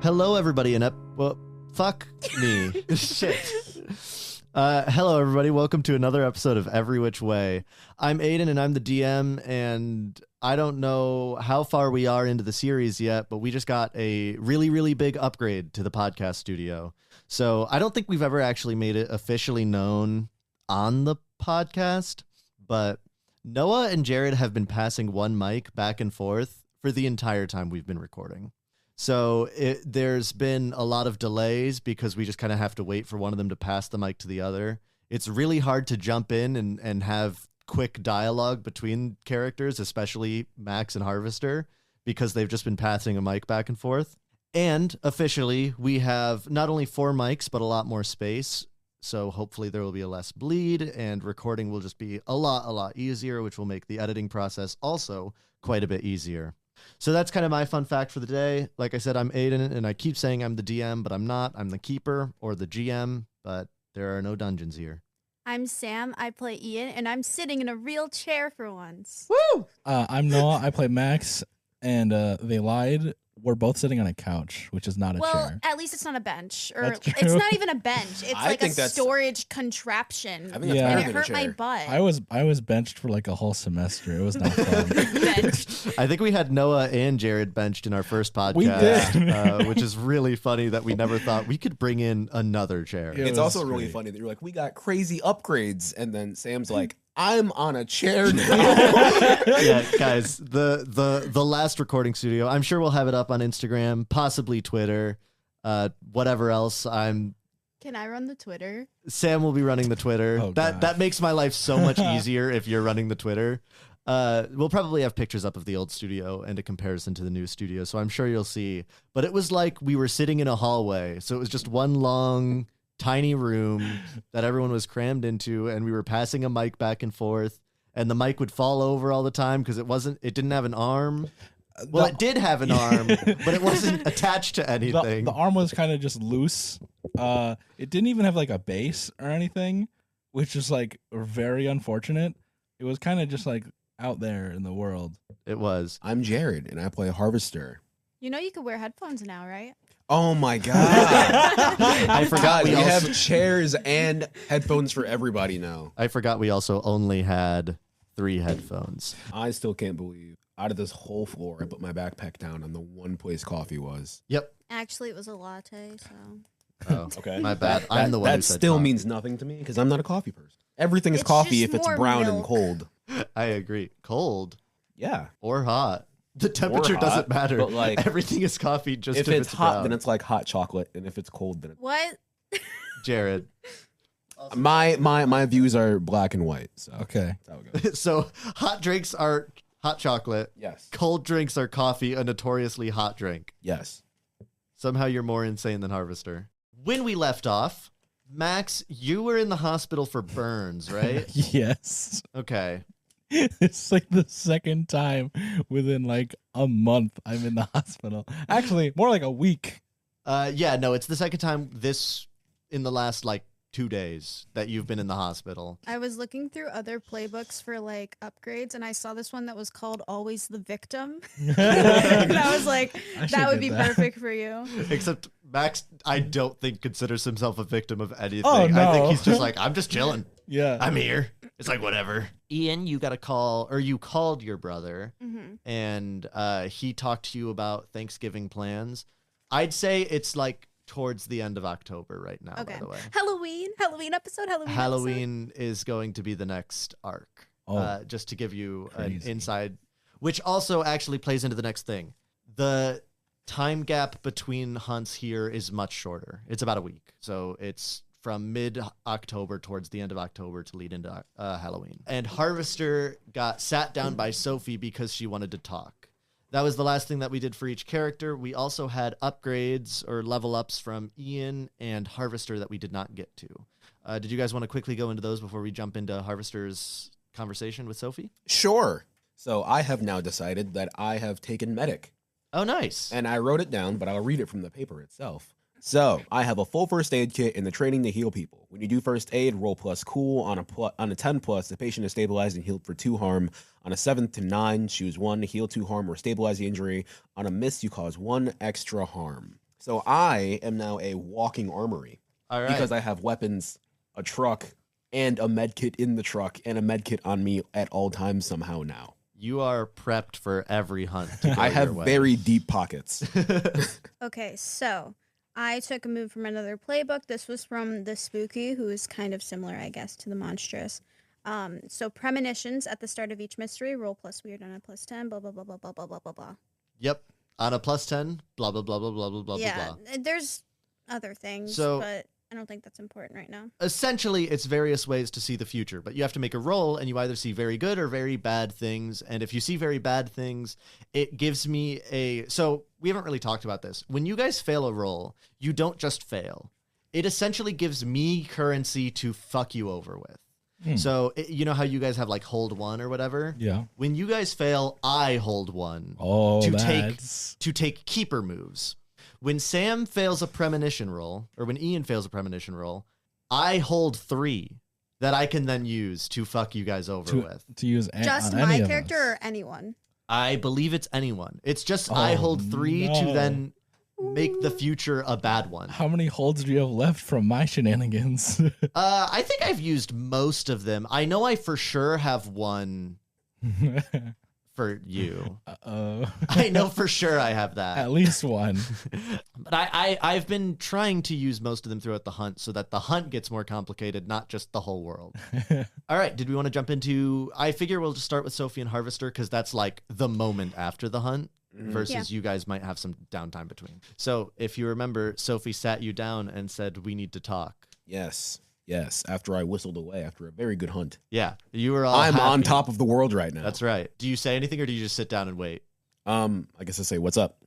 Hello, everybody, well, fuck me. Shit. Hello, everybody. Welcome to another episode of Every Which Way. I'm Aiden, and I'm the DM, and I don't know how far we are into the series yet, but we just got a really, really big upgrade to the podcast studio. So I don't think we've ever actually made it officially known on the podcast, but Noah and Jared have been passing one mic back and forth for the entire time we've been recording. So there's been a lot of delays because we just kind of have to wait for one of them to pass the mic to the other. It's really hard to jump in and have quick dialogue between characters, especially Max and Harvester, because they've just been passing a mic back and forth. And officially, we have not only 4 mics, but a lot more space. So hopefully there will be a less bleed and recording will just be a lot easier, which will make the editing process also quite a bit easier. So that's kind of my fun fact for the day. Like I said, I'm Aiden, and I keep saying I'm the DM, but I'm not. I'm the keeper or the GM, but there are no dungeons here. I'm Sam. I play Ian, and I'm sitting in a real chair for once. Woo! I'm Noah. I play Max, and they lied. We're both sitting on a couch, which is not a chair. Well, at least it's not a bench. Or That's true. it's not even a bench. It's like a that's- storage contraption. I think that's Yeah. better And it than a hurt my chair. butt. I was benched for like a whole semester. It was not fun. Benched. I think we had Noah and Jared benched in our first podcast. We did. Which is really funny that we never thought we could bring in another chair. Yeah. It It's was also really great. funny that you're like, we got crazy upgrades, and then Sam's like, I'm on a chair now. Yeah, guys, the last recording studio, I'm sure we'll have it up on Instagram, possibly Twitter, whatever else. Can I run the Twitter? Sam will be running the Twitter. Oh, that gosh. makes my life so much easier if you're running the Twitter. We'll probably have pictures up of the old studio and a comparison to the new studio, so I'm sure you'll see. But it was like we were sitting in a hallway, so it was just one long, tiny room that everyone was crammed into, and we were passing a mic back and forth, and the mic would fall over all the time because it didn't have an arm. Well, it did have an arm, but it wasn't attached to anything. The arm was kind of just loose. It didn't even have like a base or anything, which is like very unfortunate. It was kind of just like out there in the world. It was. I'm Jared, and I play Harvester. You know you could wear headphones now, right? Oh my god! I forgot we we also, have chairs and headphones for everybody now. I forgot we also only had 3 headphones. I still can't believe out of this whole floor, I put my backpack down on the one place coffee was. Yep. Actually, it was a latte, so. Oh, Okay, my bad. I'm the one who That said still coffee. means nothing to me because I'm not a coffee person. Everything is It's coffee just if it's more brown and milk. cold. I agree. Cold Yeah. or hot. The temperature hot, doesn't matter. but, like, everything is coffee just If it's hot, brown. then it's like hot chocolate, and if it's cold, then What? Jared. my views are black and white. So Okay. that's how it goes. So hot drinks are hot chocolate. Yes. Cold drinks are coffee, a notoriously hot drink. Yes. Somehow you're more insane than Harvester. When we left off, Max, you were in the hospital for burns, right? Yes. Okay. It's like the second time within like a month I'm in the hospital. Actually, more like a week. Yeah, no, it's the second time in the last like 2 days that you've been in the hospital. I was looking through other playbooks for like upgrades, and I saw this one that was called Always the Victim. And I was like, I should that would get be that. perfect for you. Except Max, I don't think considers himself a victim of anything. Oh, no. I think he's just like, I'm just chilling. Yeah. I'm here. It's like, whatever. Ian, you got a call, or you called your brother, Mm-hmm. and he talked to you about Thanksgiving plans. I'd say it's like towards the end of October right now, Okay. by the way. Halloween episode. Halloween is going to be the next arc. Oh, Just to give you crazy. an inside, which also actually plays into the next thing. The time gap between hunts here is much shorter. It's about a week. So it's from mid-October towards the end of October to lead into Halloween. And Harvester got sat down by Sophie because she wanted to talk. That was the last thing that we did for each character. We also had upgrades or level ups from Ian and Harvester that we did not get to. Did you guys want to quickly go into those before we jump into Harvester's conversation with Sophie? Sure. So I have now decided that I have taken medic, Oh, nice. and I wrote it down, but I'll read it from the paper itself. So I have a full first aid kit and the training to heal people. When you do first aid, roll plus cool. On a 10 plus, the patient is stabilized and healed for 2 harm. On a 7 to 9, choose 1 to heal 2 harm or stabilize the injury. On a miss, you cause 1 extra harm. So I am now a walking armory All right. because I have weapons, a truck, and a med kit in the truck, and a med kit on me at all times somehow now. You are prepped for every hunt. To go I have your way. very deep pockets. Okay, so I took a move from another playbook. This was from the Spooky, who is kind of similar, I guess, to the Monstrous. So premonitions at the start of each mystery, roll plus weird on a plus 10, blah, blah, blah, blah, blah, blah, blah, blah, blah. Yep. On a plus 10, blah, blah, blah, blah, blah, blah, blah, Yeah, blah. there's other things, So- but I don't think that's important right now. Essentially, it's various ways to see the future, but you have to make a roll, and you either see very good or very bad things. And if you see very bad things, it gives me a... So we haven't really talked about this. When you guys fail a roll, you don't just fail. It essentially gives me currency to fuck you over with. So you know how you guys have like hold 1 or whatever? Yeah. When you guys fail, I hold 1 Oh, to take keeper moves. When Sam fails a premonition roll, or when Ian fails a premonition roll, I hold 3 that I can then use to fuck you guys over with. To use Just on my any of character us. or anyone? I believe it's anyone. It's just I Oh, hold 3 to no. then make the future a bad one. How many holds do you have left from my shenanigans? I think I've used most of them. I know I for sure have 1 for you. Uh-oh. I know for sure I have that. At least one. But I've been trying to use most of them throughout the hunt so that the hunt gets more complicated, not just the whole world. All right, did we want to jump into... I figure we'll just start with Sophie and Harvester because that's like the moment after the hunt versus you guys might have some downtime between. So if you remember, Sophie sat you down and said, we need to talk. Yes. After I whistled away after a very good hunt. Yeah, you were all I'm on happy. top of the world right now. That's right. Do you say anything or do you just sit down and wait? I guess I say, what's up?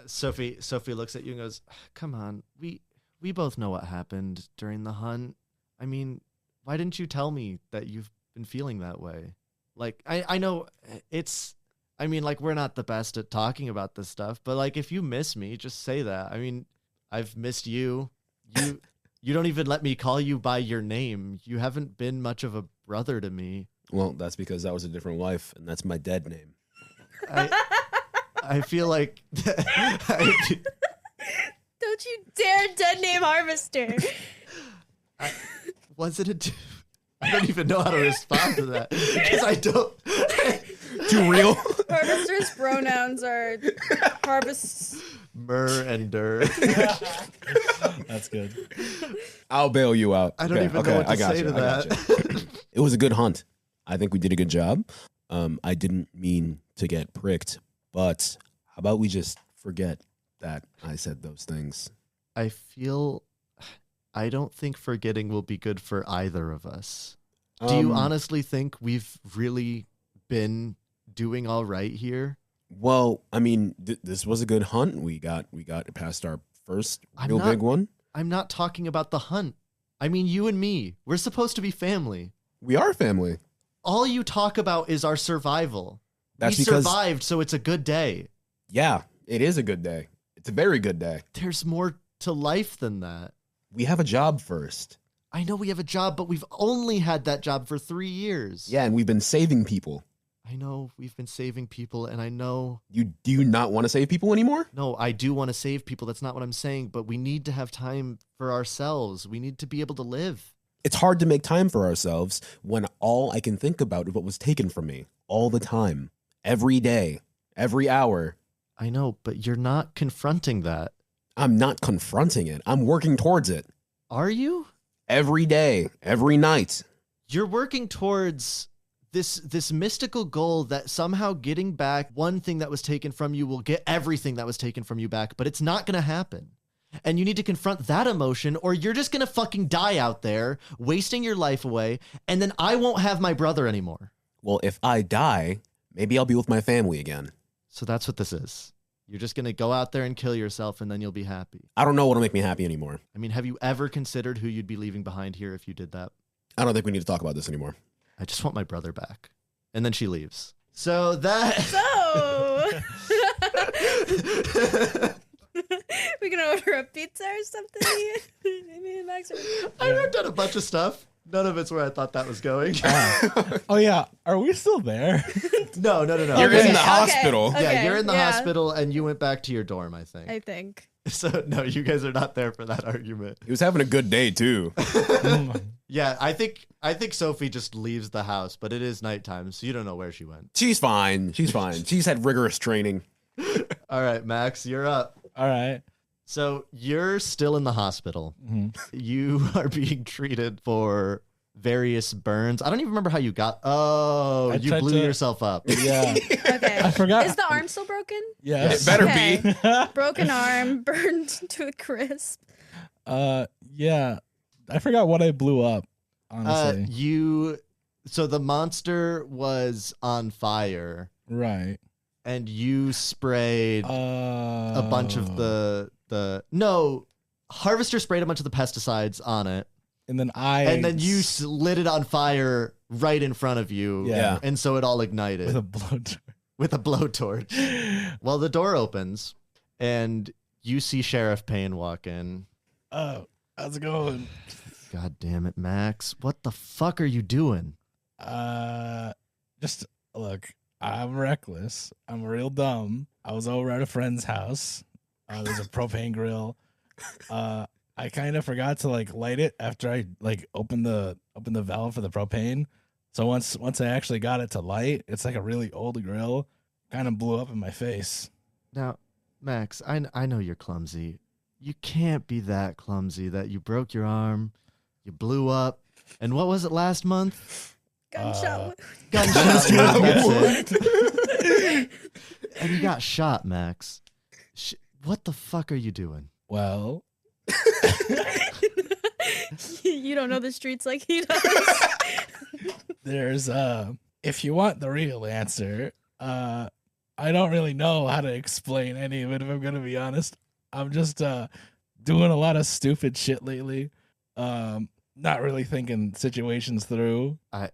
Sophie looks at you and goes, come on, we both know what happened during the hunt. I mean, why didn't you tell me that you've been feeling that way? Like, I know I mean, like, we're not the best at talking about this stuff, but like, if you miss me, just say that. I mean, I've missed you. You don't even let me call you by your name. You haven't been much of a brother to me. Well, that's because that was a different life, and that's my dead name. I feel like... Don't you dare dead name Harvester. Was it I don't even know how to respond to that because I don't... Too real? Harvester's pronouns are harvest. Myrrh and dur. That's good. I'll bail you out. I don't even know what to say to that. It was a good hunt. I think we did a good job. I didn't mean to get pricked, but how about we just forget that I said those things? I don't think forgetting will be good for either of us. Do you honestly think we've really been doing all right here? Well, I mean, this was a good hunt. We got past our first big one. I'm not talking about the hunt. I mean, you and me. We're supposed to be family. We are family. All you talk about is our survival. That's we because- survived, so it's a good day. Yeah, it is a good day. It's a very good day. There's more to life than that. We have a job first. I know we have a job, but we've only had that job for 3 years. Yeah, and we've been saving people. I know we've been saving people, and I know... Do you not want to save people anymore? No, I do want to save people. That's not what I'm saying, but we need to have time for ourselves. We need to be able to live. It's hard to make time for ourselves when all I can think about is what was taken from me all the time, every day, every hour. I know, but you're not confronting that. I'm not confronting it. I'm working towards it. Are you? Every day, every night. You're working towards this mystical goal that somehow getting back one thing that was taken from you will get everything that was taken from you back, but it's not going to happen. And you need to confront that emotion or you're just going to fucking die out there, wasting your life away, and then I won't have my brother anymore. Well, if I die, maybe I'll be with my family again. So that's what this is. You're just going to go out there and kill yourself and then you'll be happy. I don't know what'll make me happy anymore. I mean, have you ever considered who you'd be leaving behind here if you did that? I don't think we need to talk about this anymore. I just want my brother back. And then she leaves. So that... So... we can order a pizza or something? Maybe Max or... I've done a bunch of stuff. None of it's where I thought that was going. Oh yeah, are we still there? No. You're Okay, in the okay, hospital. okay, Yeah, you're in the yeah. hospital and you went back to your dorm, I think. I think. So no, you guys are not there for that argument. He was having a good day too. Yeah, I think Sophie just leaves the house, but it is nighttime, so you don't know where she went. She's fine. She's fine. She's had rigorous training. All right, Max, you're up. All right. So you're still in the hospital. Mm-hmm. You are being treated for various burns. I don't even remember how you got. Oh, you blew yourself up. Yeah. Okay. I forgot. Is the arm still broken? Yes. It better Okay. be. Broken arm, burned to a crisp. Yeah. I forgot what I blew up, honestly. So the monster was on fire, Right. and you sprayed a bunch of the Harvester sprayed a bunch of the pesticides on it, and then you lit it on fire right in front of you. Yeah. And so it all ignited with a blowtorch. Well, the door opens and you see Sheriff Payne walk in. Oh, how's it going? God damn it, Max. What the fuck are you doing? Just look, I'm reckless. I'm real dumb. I was over at a friend's house. There's a propane grill. I kind of forgot to light it after I opened the valve for the propane. So once I actually got it to light, it's like a really old grill. Kind of blew up in my face. Now, Max, I know you're clumsy. You can't be that clumsy that you broke your arm, you blew up, and what was it last month? Gunshot. Gunshot wound, that's it. And you got shot, Max. What the fuck are you doing? Well, You don't know the streets like he does. there's if you want the real answer, I don't really know how to explain any of it, if I'm gonna be honest. I'm just doing a lot of stupid shit lately. Not really thinking situations through. I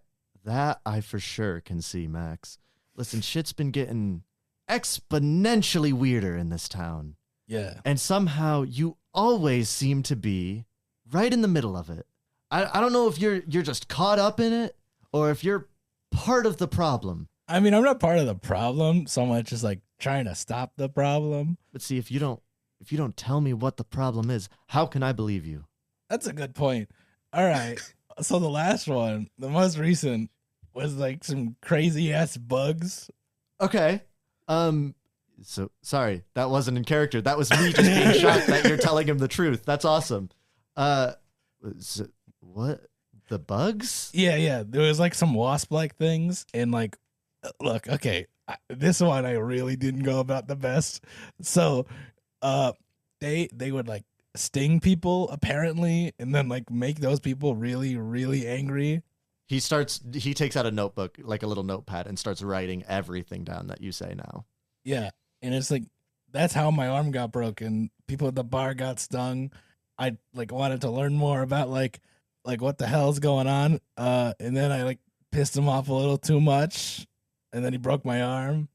for sure can see, Max. Listen, shit's been getting exponentially weirder in this town. Yeah. And somehow you always seem to be right in the middle of it. I don't know if you're just caught up in it or if you're part of the problem. I mean, I'm not part of the problem so much as trying to stop the problem. But see, if you don't tell me what the problem is, how can I believe you? That's a good point. All right. So the last one, the most recent, was some crazy ass bugs. Okay. So sorry, that wasn't in character. That was me just being shocked that you're telling him the truth. That's awesome. What? The bugs? Yeah. There was some wasp-like things, and look, okay, this one I really didn't go about the best. So, they would sting people apparently, and then make those people really, really angry. He takes out a notebook, like a little notepad, and starts writing everything down that you say now. Yeah, and it's that's how my arm got broken. People at the bar got stung. I wanted to learn more about what the hell's going on. And then I pissed him off a little too much, and then he broke my arm.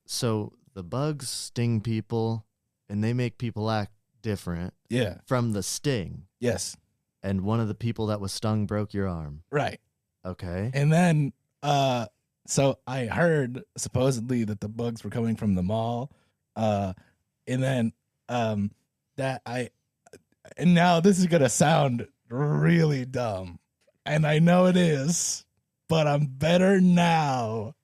So the bugs sting people, and they make people act different. Yeah. From the sting. Yes. And one of the people that was stung broke your arm. Right. Okay. And then so I heard supposedly that the bugs were coming from the mall. And then and now this is gonna sound really dumb, and I know it is, but I'm better now.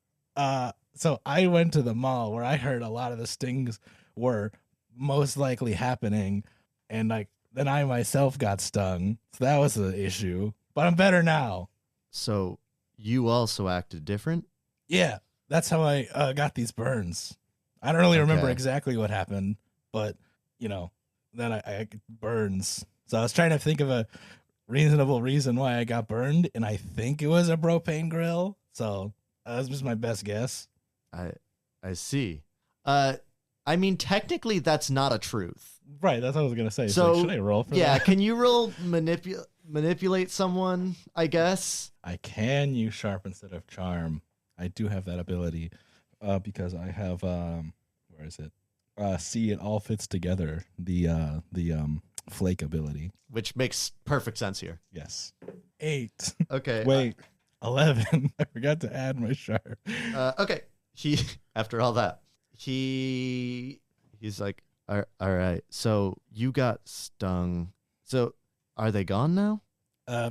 So I went to the mall where I heard a lot of the stings were most likely happening, and then I myself got stung. So that was the issue, but I'm better now. So you also acted different? Yeah, that's how I got these burns. I don't really remember exactly what happened, but then I burns. So I was trying to think of a reasonable reason why I got burned, and I think it was a propane grill. So that was just my best guess. I see. I mean, technically, that's not a truth. Right, that's what I was gonna say. So should I roll for that? Yeah, can you roll manipulate someone? I guess I can use sharp instead of charm. I do have that ability because I have where is it? See, it all fits together. The flake ability, which makes perfect sense here. Yes. 8. Okay. Wait. 11. I forgot to add my sharp. Okay. After all that, he's like, All right. So you got stung. So are they gone now?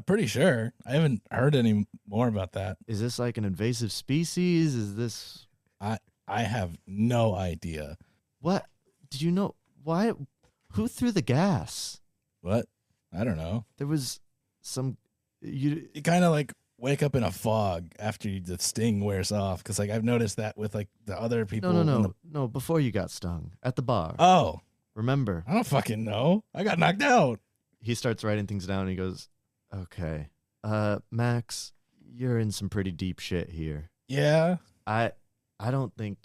Pretty sure. I haven't heard any more about that. Is this like an invasive species? Is this I have no idea. what? Did you know why? Who threw the gas? What? I don't know. There was some. You kind of like wake up in a fog after the sting wears off, because like I've noticed that with like the other people. no. Before you got stung at the bar. Oh, Remember? I don't fucking know. I got knocked out. He starts writing things down. And he goes, "Okay, Max, you're in some pretty deep shit here. Yeah, I don't think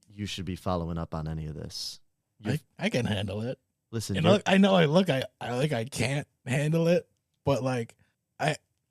you should be following up on any of this. I can handle it. Listen, And look, I know I can't handle it, but like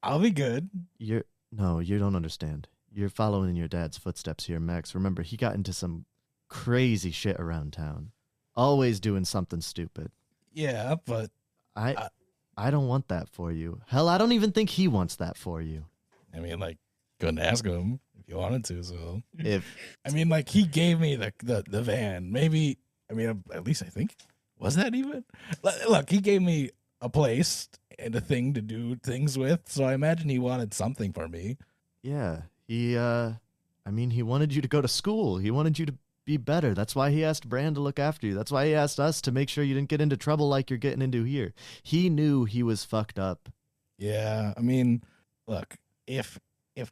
I'll be good. you don't understand. You're following in your dad's footsteps here, Max. Remember, he got into some crazy shit around town, always doing something stupid. Yeah, but I don't want that for you. Hell, I don't even think he wants that for you. I mean, like, couldn't ask him if you wanted to. So If I mean, like, he gave me the van. Maybe, I mean, at least I think, was that even? Look, he gave me a place and a thing to do things with, so I imagine he wanted something for me. yeah, he wanted you to go to school. He wanted you to be better. That's why he asked Bran to look after you. That's why he asked us to make sure you didn't get into trouble like you're getting into here. He knew he was fucked up. Yeah, I mean, look, if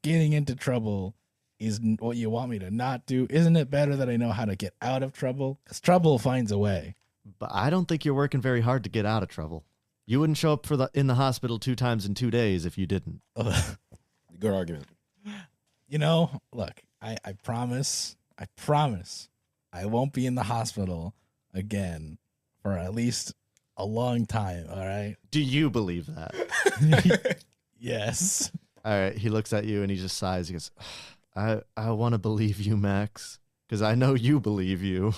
getting into trouble is what you want me to not do, isn't it better that I know how to get out of trouble? Because trouble finds a way. But I don't think you're working very hard to get out of trouble. You wouldn't show up in the hospital 2 times in 2 days if you didn't. Good argument. You know, look, I promise I won't be in the hospital again for at least a long time, all right? Do you believe that? Yes. All right, he looks at you and he just sighs. He goes, I want to believe you, Max, because I know you believe you.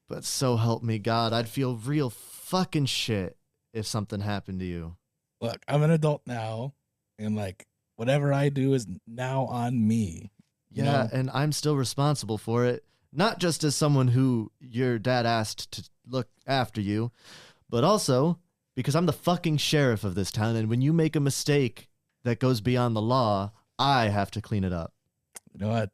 But so help me God, I'd feel real fucking shit if something happened to you. Look, I'm an adult now, and like whatever I do is now on me. You Yeah, know? and I'm still responsible for it. Not just as someone who your dad asked to look after you, but also because I'm the fucking sheriff of this town, and when you make a mistake that goes beyond the law, I have to clean it up. You know what?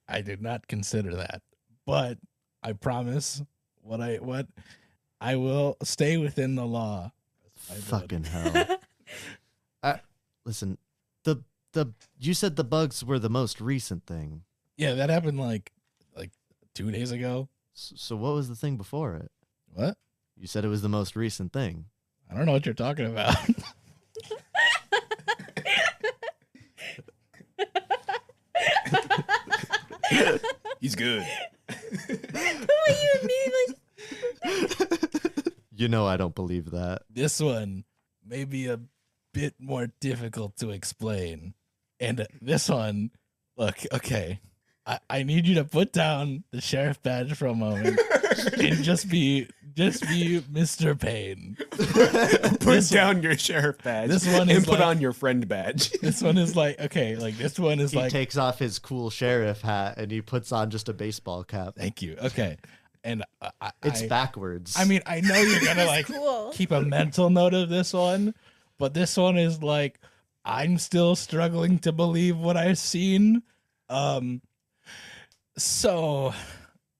I did not consider that, but I promise what I will stay within the law. I did. Fucking hell. Listen, you said the bugs were the most recent thing. Yeah, that happened like 2 days ago. So what was the thing before it? What? You said it was the most recent thing. I don't know what you're talking about. He's good. You immediately You know I don't believe that. This one may be a bit more difficult to explain. And this one, look, okay. I need you to put down the sheriff badge for a moment and just be Mr. Payne. Put down your sheriff badge. This one and is put like- on your friend badge. This one is like, okay, like this one is He like, takes off his cool sheriff hat and he puts on just a baseball cap. thank you. Okay. And It's backwards. I mean, I know you're going to like cool. keep a mental note of this one, but this one is like, I'm still struggling to believe what I've seen. So,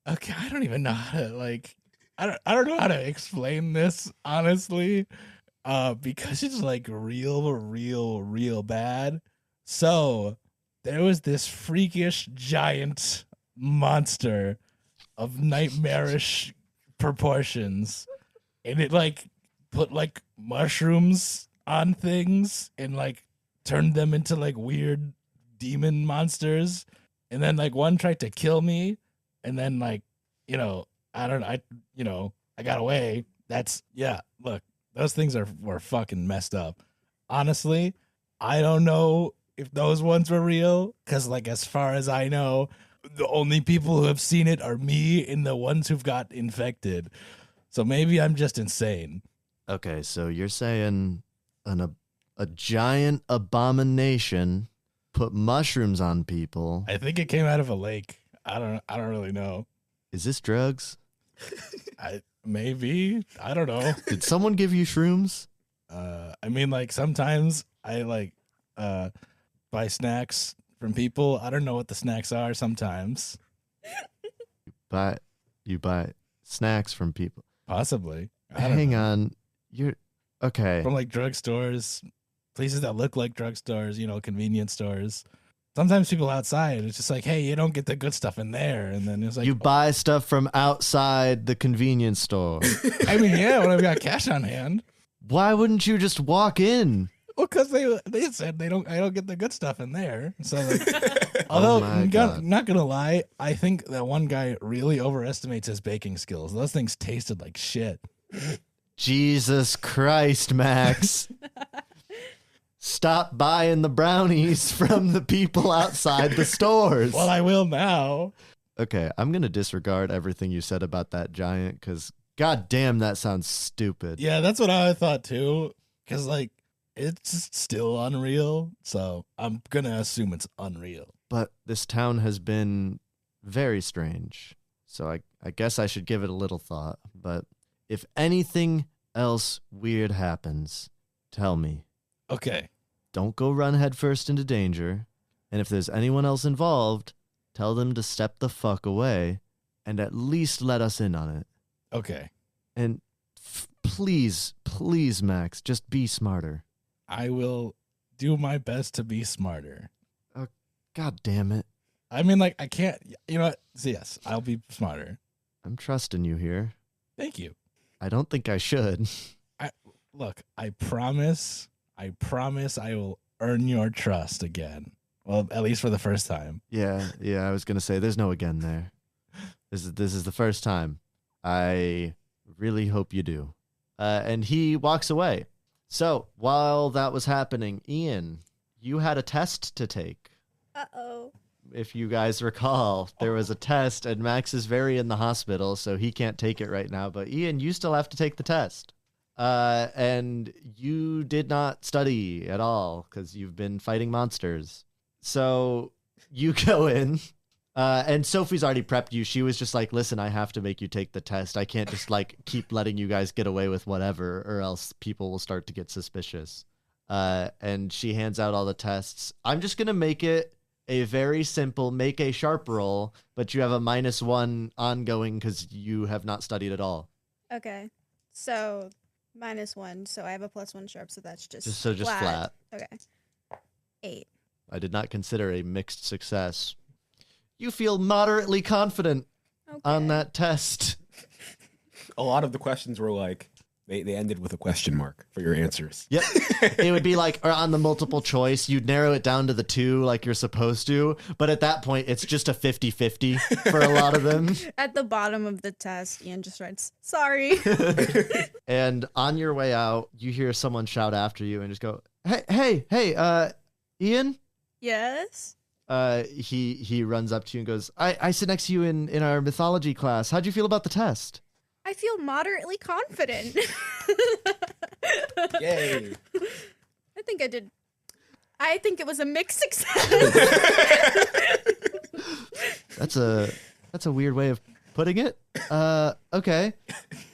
okay, I don't even know how to like, I don't know how to explain this honestly, because it's like real bad. So there was this freakish giant monster of nightmarish proportions, and it like put like mushrooms on things and like turned them into like weird demon monsters. And then like one tried to kill me, and then like, you know, I got away. Look, those things were fucking messed up. Honestly, I don't know if those ones were real, because like as far as I know, the only people who have seen it are me and the ones who've got infected. So maybe I'm just insane. Okay, so you're saying a giant abomination put mushrooms on people. I think it came out of a lake. I don't really know. Is this drugs? Maybe. I don't know. Did someone give you shrooms? I mean, like, sometimes I like buy snacks from people. I don't know what the snacks are sometimes. You buy snacks from people. Possibly. I don't Hang know. on. You're okay. From like drugstores, places that look like drugstores, you know, convenience stores. Sometimes people outside, it's just like, hey, you don't get the good stuff in there. And then it's like, You buy stuff from outside the convenience store. I mean, yeah, when I've got cash on hand. Why wouldn't you just walk in? Well, because they said I don't get the good stuff in there. So, like, although my I'm God. not gonna lie, I think that one guy really overestimates his baking skills. Those things tasted like shit. Jesus Christ, Max. Stop buying the brownies from the people outside the stores. Well, I will now. Okay, I'm going to disregard everything you said about that giant because, god damn, that sounds stupid. Yeah, that's what I thought too. Because like it's still unreal, so I'm gonna assume it's unreal. But this town has been very strange, so I guess I should give it a little thought. But if anything else weird happens, tell me. Okay. Don't go run headfirst into danger. And if there's anyone else involved, tell them to step the fuck away and at least let us in on it. Okay. And please, Max, just be smarter. I will do my best to be smarter. God damn it. I mean, like, I can't, you know what? So yes, I'll be smarter. I'm trusting you here. Thank you. I don't think I should. Look, I promise I will earn your trust again. Well, at least for the first time. Yeah, I was going to say there's no again there. This is the first time. I really hope you do. And he walks away. So, while that was happening, Ian, you had a test to take. Uh-oh. If you guys recall, there was a test, and Max is very in the hospital, so he can't take it right now. But Ian, you still have to take the test. And you did not study at all because you've been fighting monsters. So you go in, and Sophie's already prepped you. She was just like, listen, I have to make you take the test. I can't just like keep letting you guys get away with whatever, or else people will start to get suspicious. And she hands out all the tests. I'm just going to make it a very simple, make a sharp roll, but you have a -1 ongoing because you have not studied at all. Okay. So -1. So I have a +1 sharp. So that's just Just flat. Okay. 8. I did not consider a mixed success. You feel moderately confident Okay. on that test. A lot of the questions were like, they ended with a question mark for your answers. Yep. It would be like, or on the multiple choice, you'd narrow it down to the 2 like you're supposed to. But at that point, it's just a 50-50 for a lot of them. At the bottom of the test, Ian just writes, sorry. And on your way out, you hear someone shout after you and just go, hey, Ian? Yes. He runs up to you and goes, I sit next to you in our mythology class. How'd you feel about the test? I feel moderately confident. Yay. I think it was a mixed success. That's a weird way of putting it. Okay.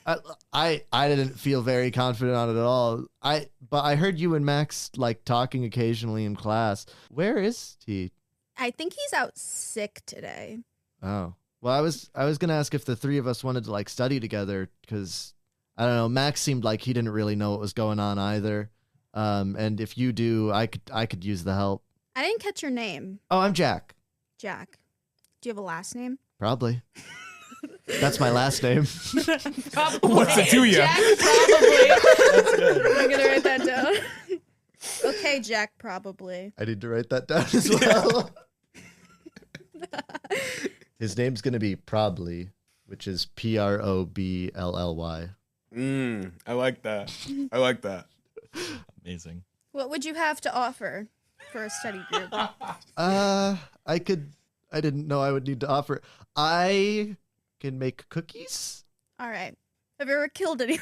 I didn't feel very confident on it at all. But I heard you and Max like talking occasionally in class. Where is he? I think he's out sick today. Oh. Well, I was gonna ask if the 3 of us wanted to like study together because I don't know. Max seemed like he didn't really know what was going on either. And if you do, I could use the help. I didn't catch your name. Oh, I'm Jack. Jack. Do you have a last name? Probably. That's my last name. Probably. What's it to you? Jack, probably. That's good. I'm gonna write that down. Okay, Jack, probably. I need to write that down as well. His name's going to be Probly, which is Probly. I like that. I like that. Amazing. What would you have to offer for a study group? I didn't know I would need to offer. I can make cookies. All right. Have you ever killed anyone?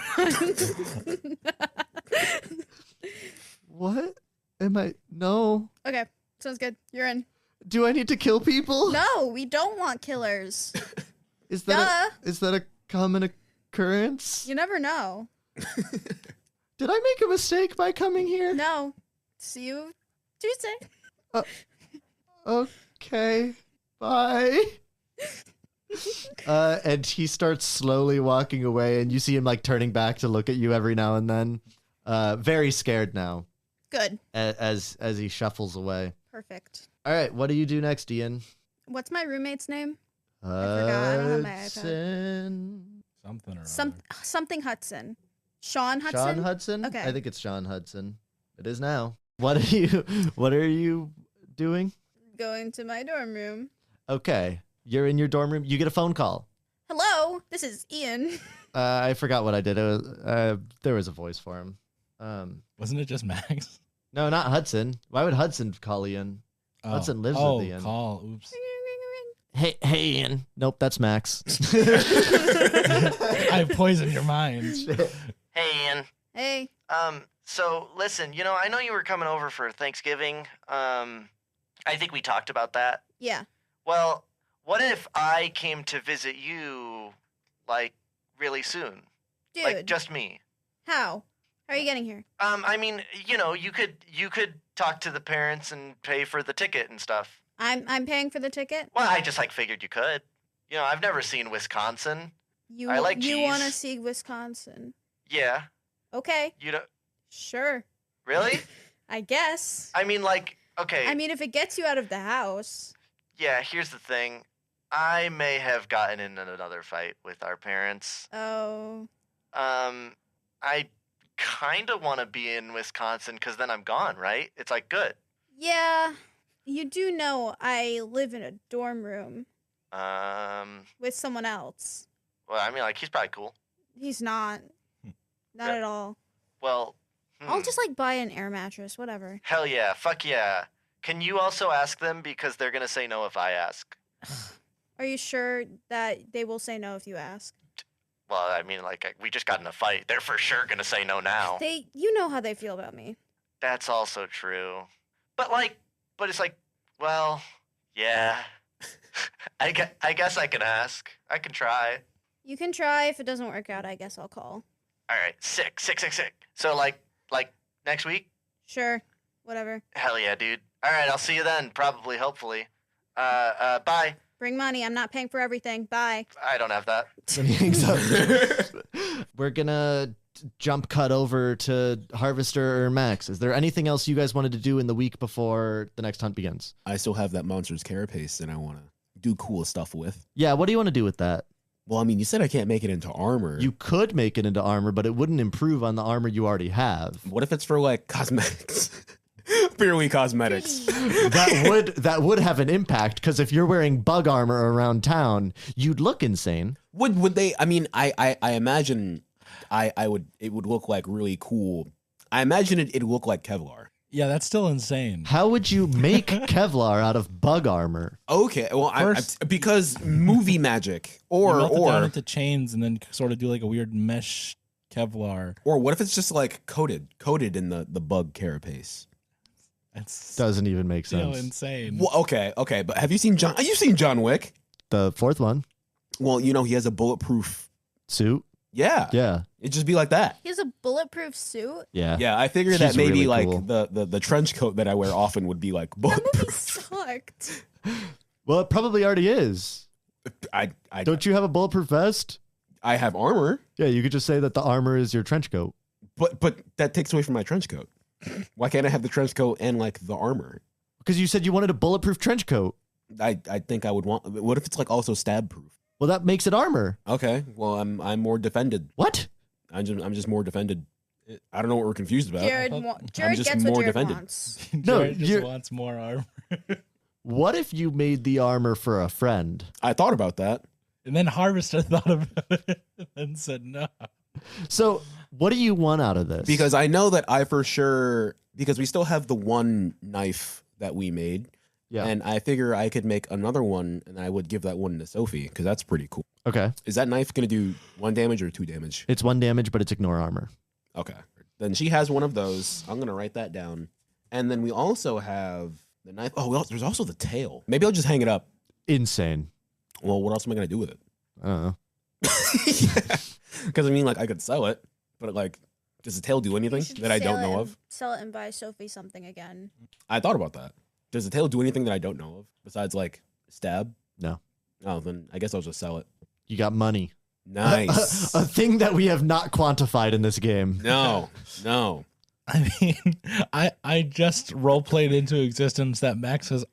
What? Am I? No. Okay, sounds good. You're in. Do I need to kill people? No, we don't want killers. Is that a common occurrence? You never know. Did I make a mistake by coming here? No. See you Tuesday. Okay. Bye. And he starts slowly walking away, and you see him like turning back to look at you every now and then. Very scared now. Good. As he shuffles away. Perfect. All right, what do you do next, Ian? What's my roommate's name? I forgot. I don't have my iPad. Hudson. Something or Something Hudson. Sean Hudson? Sean Hudson? Okay. I think it's Sean Hudson. It is now. What are you doing? Going to my dorm room. Okay. You're in your dorm room. You get a phone call. Hello, this is Ian. I forgot what I did. It was, there was a voice for him. Wasn't it just Max? No, not Hudson. Why would Hudson call Ian? Hudson lives with Ian. Call. Oops. Hey, Ian. Nope, that's Max. I poisoned your mind. Hey, Ian. Hey. So listen, I know you were coming over for Thanksgiving. I think we talked about that. Yeah. Well, what if I came to visit you, like, really soon? Dude. Like, just me. How? How are you getting here? I mean, you could talk to the parents and pay for the ticket and stuff. I'm paying for the ticket. Well, I just, figured you could. I've never seen Wisconsin. I like cheese. You want to see Wisconsin? Yeah. Okay. You don't... Sure. Really? I guess. I mean, okay. I mean, if it gets you out of the house. Yeah, here's the thing. I may have gotten in another fight with our parents. Oh. I kind of want to be in Wisconsin because then I'm gone, right? It's good. Yeah. You do know I live in a dorm room. With someone else. Well, I mean, he's probably cool. He's not. Not Yeah. at all. Well, I'll just buy an air mattress, whatever. Hell yeah, fuck yeah. Can you also ask them because they're gonna say no if I ask? Are you sure that they will say no if you ask? Well, I mean, we just got in a fight. They're for sure gonna say no now. You know how they feel about me. That's also true. But it's well, yeah. I guess I can ask. I can try. You can try. If it doesn't work out, I guess I'll call. All right, sick. So next week? Sure. Whatever. Hell yeah, dude. All right, I'll see you then. Probably, hopefully. Bye. Bring money. I'm not paying for everything. Bye. I don't have that. Then he hangs up. We're gonna jump cut over to Harvester or Max. Is there anything else you guys wanted to do in the week before the next hunt begins? I still have that monster's carapace that I want to do cool stuff with. Yeah, what do you want to do with that? Well, I mean, you said I can't make it into armor. You could make it into armor, but it wouldn't improve on the armor you already have. What if it's for cosmetics? Purely cosmetics. That would have an impact, because if you're wearing bug armor around town, you'd look insane. Would they? I mean, I imagine it would look really cool. I imagine it'd look like Kevlar. Yeah, that's still insane. How would you make Kevlar out of bug armor? Okay, well, because movie magic, You melt it down or into chains and then sort of do a weird mesh Kevlar. or what if it's just coated in the bug carapace? That's Doesn't even make still sense. insane. Well, okay, but have you seen John Wick? The fourth one, Well, he has a bulletproof. suit. Yeah, Yeah, it'd just be like that. He has a bulletproof suit. yeah. Yeah, I figured She's that maybe really cool. the trench coat that I wear often would be That movie bulletproof. sucked. Well, it probably already is. I Don't you have a bulletproof vest? I have armor, Yeah, you could just say that the armor is your trench coat. but that takes away from my trench coat. Why can't I have the trench coat and the armor? Because you said you wanted a bulletproof trench coat. I think I would want. What if it's also stab proof? Well, that makes it armor. Okay, well I'm more defended. What? I'm just more defended. I don't know what we're confused about. Jared just gets what more Jared defended. wants. No, Jared just you're- wants more armor. What if you made the armor for a friend? I thought about that. And then Harvester thought about it and said no. So, what do you want out of this? Because I know that because we still have the one knife that we made. yeah. And I figure I could make another one and I would give that one to Sophie because that's pretty cool. Okay. Is that knife going to do 1 damage or 2 damage? It's 1 damage, but it's ignore armor. Okay. Then she has one of those. I'm going to write that down. And then we also have the knife. Oh, well, there's also the tail. Maybe I'll just hang it up. Insane. Well, what else am I going to do with it? I don't know. Because I mean, like, I could sell it, but like, does the tail do You anything should that I sell don't it know and- of? Sell it and buy Sophie something again. I thought about that. Does the tail do anything that I don't know of besides like stab? No. Oh, then I guess I'll just sell it. You got money. Nice. A thing that we have not quantified in this game. No. I mean, I just role played into existence that Max has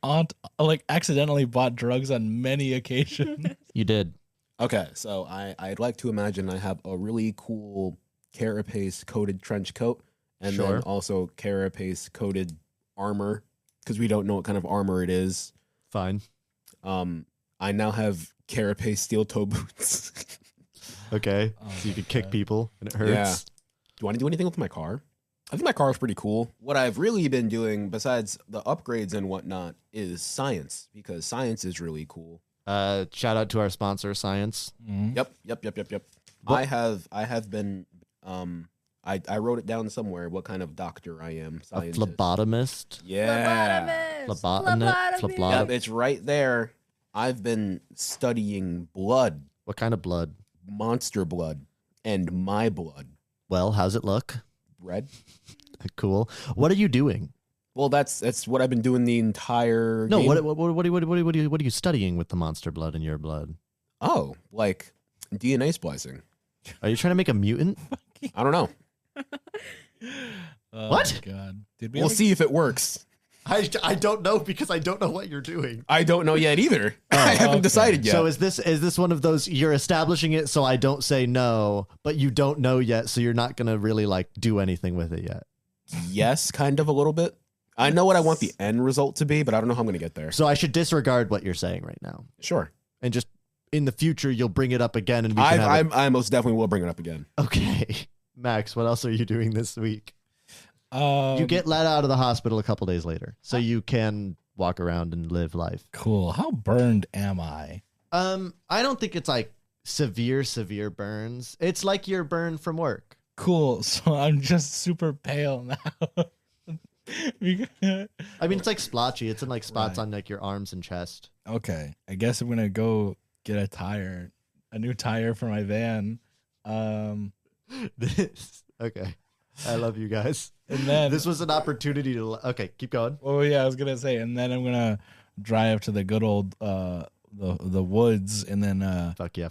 accidentally bought drugs on many occasions. You did. Okay, so I'd like to imagine I have a really cool carapace coated trench coat, and Sure. then also carapace coated armor because we don't know what kind of armor it is. Fine. I now have carapace steel toe boots. Okay. Oh So you my can kick God. people and it hurts. Yeah. Do I want to do anything with my car? I think my car is pretty cool. What I've really been doing, besides the upgrades and whatnot, is science, because science is really cool. Shout out to our sponsor, Science. Mhm. Yep. What- I have been I wrote it down somewhere what kind of doctor I am. A Scientist. phlebotomist. Yeah. Phlebotomist. Yep, it's right there. I've been studying blood, What kind of blood? monster blood, and my blood. Well, how's it look? Red. Cool. What are you doing? Well, that's what I've been doing the entire No, game. what are you studying with the monster blood in your blood? Oh, like DNA splicing. Are you trying to make a mutant? I don't know. Oh What? my God. Did We'll see if it works. I don't know because I don't know what you're doing. I don't know yet either. Oh, I haven't okay. decided yet. So is this one of those you're establishing it so I don't say no, but you don't know yet, so you're not gonna really like do anything with it yet. Yes, kind of a little bit. I know what I want the end result to be, but I don't know how I'm going to get there. So I should disregard what you're saying right now, Sure. and just in the future you'll bring it up again, and we can have it. I most definitely will bring it up again. Okay, Max, what else are you doing this week? You You get let out of the hospital a couple days later, so you can walk around and live life. cool. How burned am I? I don't think it's like severe burns. It's like you're burned from work. Cool. So I'm just super pale now. I mean, it's like splotchy. It's in like spots Right. on like your arms and chest. Okay, I guess I'm gonna go get a new tire for my van. Okay. I love you guys. And then This was an opportunity to. Okay, keep going. oh yeah, I was gonna say, and then I'm gonna drive to the good old the woods, and then Fuck yeah.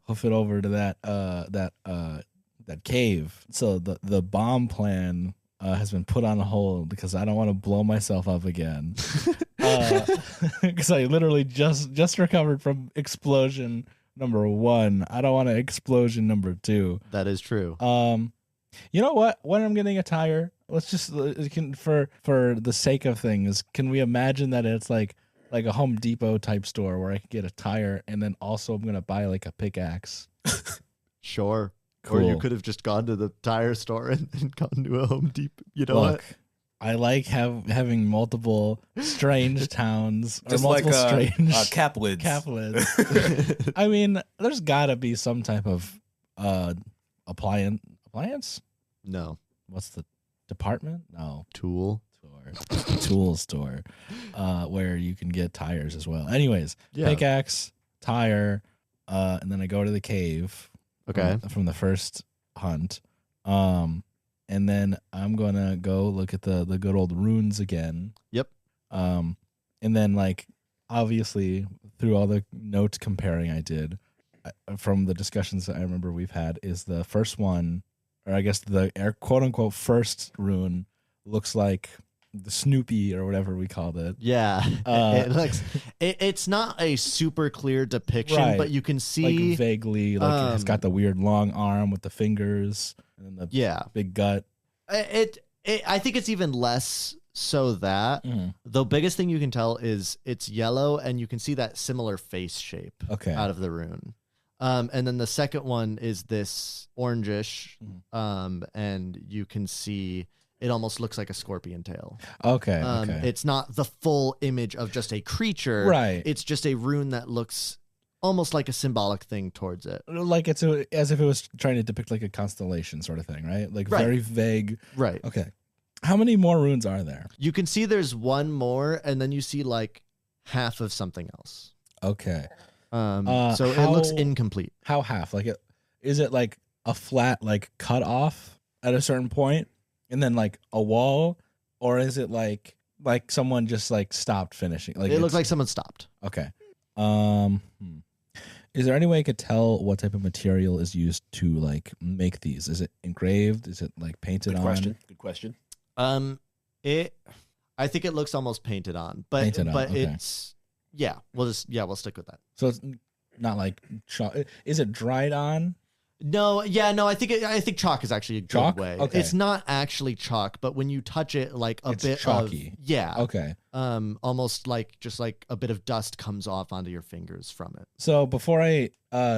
hoof it over to that cave. So the bomb plan has been put on hold because I don't want to blow myself up again. Because I literally just recovered from explosion number 1. I don't want an explosion number 2. That is true. You know what? When I'm getting a tire, let's just for the sake of things, can we imagine that it's like a Home Depot type store where I can get a tire and then also I'm gonna buy like a pickaxe. Sure. Or you Cool. could have just gone to the tire store and gone to a Home Depot. You know Look, I like having multiple strange towns or Just like multiple strange cap lids. cap lids. what? I mean, there's got to be some type of appliance. No. What's the department? No, Tool. tool store, where you can get tires as well. Anyways, Yeah. pickaxe, tire, and then I go to the cave. Okay. From the first hunt, and then I'm gonna go look at the good old runes again. Yep. And then like obviously through all the note comparing I did from the discussions that I remember we've had, is the first one, or I guess the quote unquote first rune looks like the Snoopy or whatever we called it. Yeah. Uh, it looks. It's not a super clear depiction, Right. but you can see. Like vaguely, like it's got the weird long arm with the fingers and then the Yeah. big gut. It. I think it's even less so that the biggest thing you can tell is it's yellow, and you can see that similar face shape Okay. out of the rune. And then the second one is this orangish, and you can see it almost looks like a scorpion tail. Okay. Okay. It's not the full image of just a creature. Right. It's just a rune that looks almost like a symbolic thing towards it. Like it's as if it was trying to depict like a constellation sort of thing, right? Like Right. very vague. Right. Okay. How many more runes are there? You can see there's one more, and then you see like half of something else. Okay. So it looks how- incomplete. How half? Like is it like a flat like cut off at a certain point and then like a wall, or is it like someone just like stopped finishing? Like It looked like someone stopped. okay. Is there any way I could tell what type of material is used to like make these? Is it engraved? Is it like painted on? Good question. I think it looks almost painted on, but okay. it's we'll stick with that. So it's not like chalk. Is it dried on? No, I think chalk is actually a good Chalk? way. Okay. It's not actually chalk, but when you touch it, like It's bit chalky. Okay. almost like just like a bit of dust comes off onto your fingers from it. So before I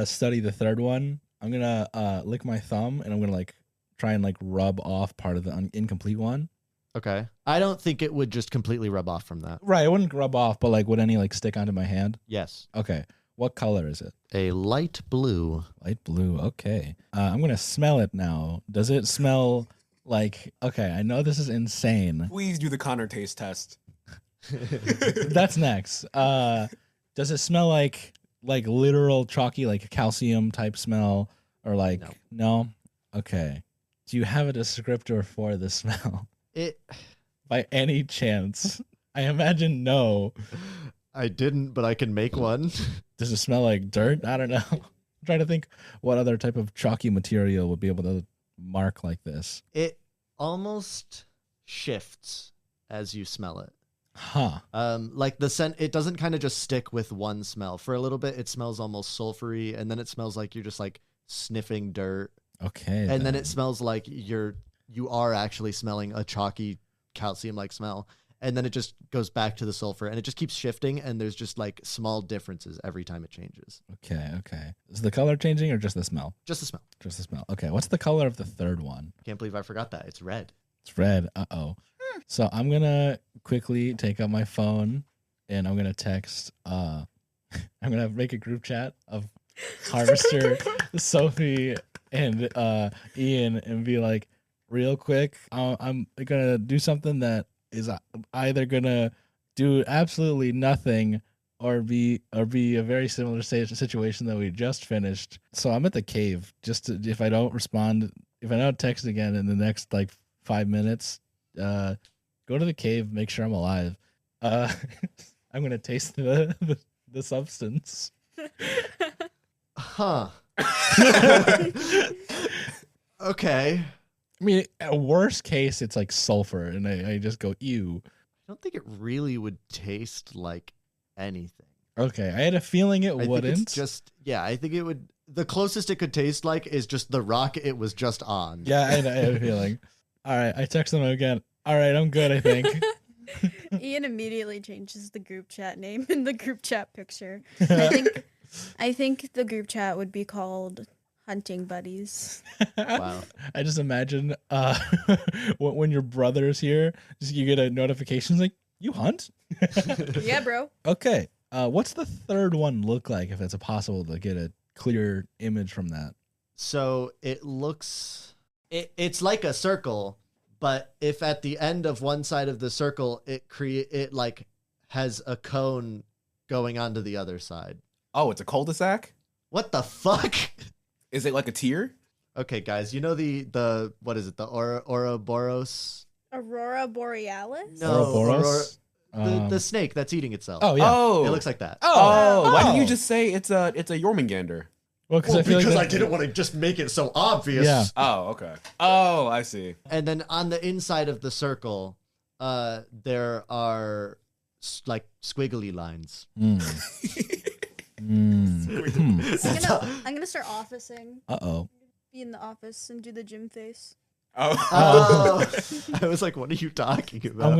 study the third one, I'm gonna lick my thumb and I'm gonna like try and like rub off part of the incomplete one. Okay. I don't think it would just completely rub off from that. Right, it wouldn't rub off, but like would any like stick onto my hand? Yes. Okay. What color is it? A light blue. Light blue. Okay. I'm gonna smell it now. Does it smell like? Okay, I know this is insane. Please do the Connor taste test. That's next. Does it smell like literal chalky, like a calcium type smell, or like no? Okay. Do you have a descriptor for the smell? It By any chance? I imagine no. I didn't, but I can make one. Does it smell like dirt? I don't know. I'm trying to think what other type of chalky material would be able to mark like this. It almost shifts as you smell it. Huh. Like the scent, it doesn't kind of just stick with one smell. For a little bit, it smells almost sulfury, and then it smells like you're just like sniffing dirt. Okay. And then it smells like you are actually smelling a chalky calcium-like smell. And then it just goes back to the sulfur, and it just keeps shifting, and there's just like small differences every time it changes. Okay. Is the color changing or just the smell? Just the smell. Just the smell. Okay. What's the color of the third one? Can't believe I forgot that. It's red. It's red. Uh-oh. So I'm going to quickly take out my phone, and I'm going to text. I'm going to make a group chat of Harvester, Sophie, and Ian, and be like, real quick, I'm going to do something that is either gonna do absolutely nothing or be a very similar situation that we just finished. So I'm at the cave. If I don't respond, if I don't text again in the next like 5 minutes, go to the cave, make sure I'm alive. I'm gonna taste the substance. Huh. Okay. I mean, at worst case, it's like sulfur, and I just go, ew. I don't think it really would taste like anything. Okay, I had a feeling it I think wouldn't. it's just, I think it would. The closest it could taste like is just the rock it was just on. Yeah, I had a feeling. All right, I text them again. All right, I'm good, I think. Ian immediately changes the group chat name in the group chat picture. I think the group chat would be called Hunting Buddies. Wow. I just imagine when your brother's here, you get a notification like, you hunt? Yeah, bro. Okay. What's the third one look like, if it's possible to get a clear image from that? So it looks, it's like a circle, but if at the end of one side of the circle, it like has a cone going onto the other side. Oh, it's a cul-de-sac? What the fuck? Is it like a tier? Okay, guys, you know the what is it? The Ouroboros? Aurora Borealis? No, Ouroboros? the snake that's eating itself. Oh, yeah. Oh, It looks like that. Oh, why didn't Oh. you just say it's a Jormungandr? Well, I feel like that- didn't want to just make it so obvious. Yeah. Oh, okay. Oh, I see. And then on the inside of the circle, there are like squiggly lines. I'm gonna start officing. Uh-oh. Be in the office and do the gym face. Oh, I was like, what are you talking about? I'm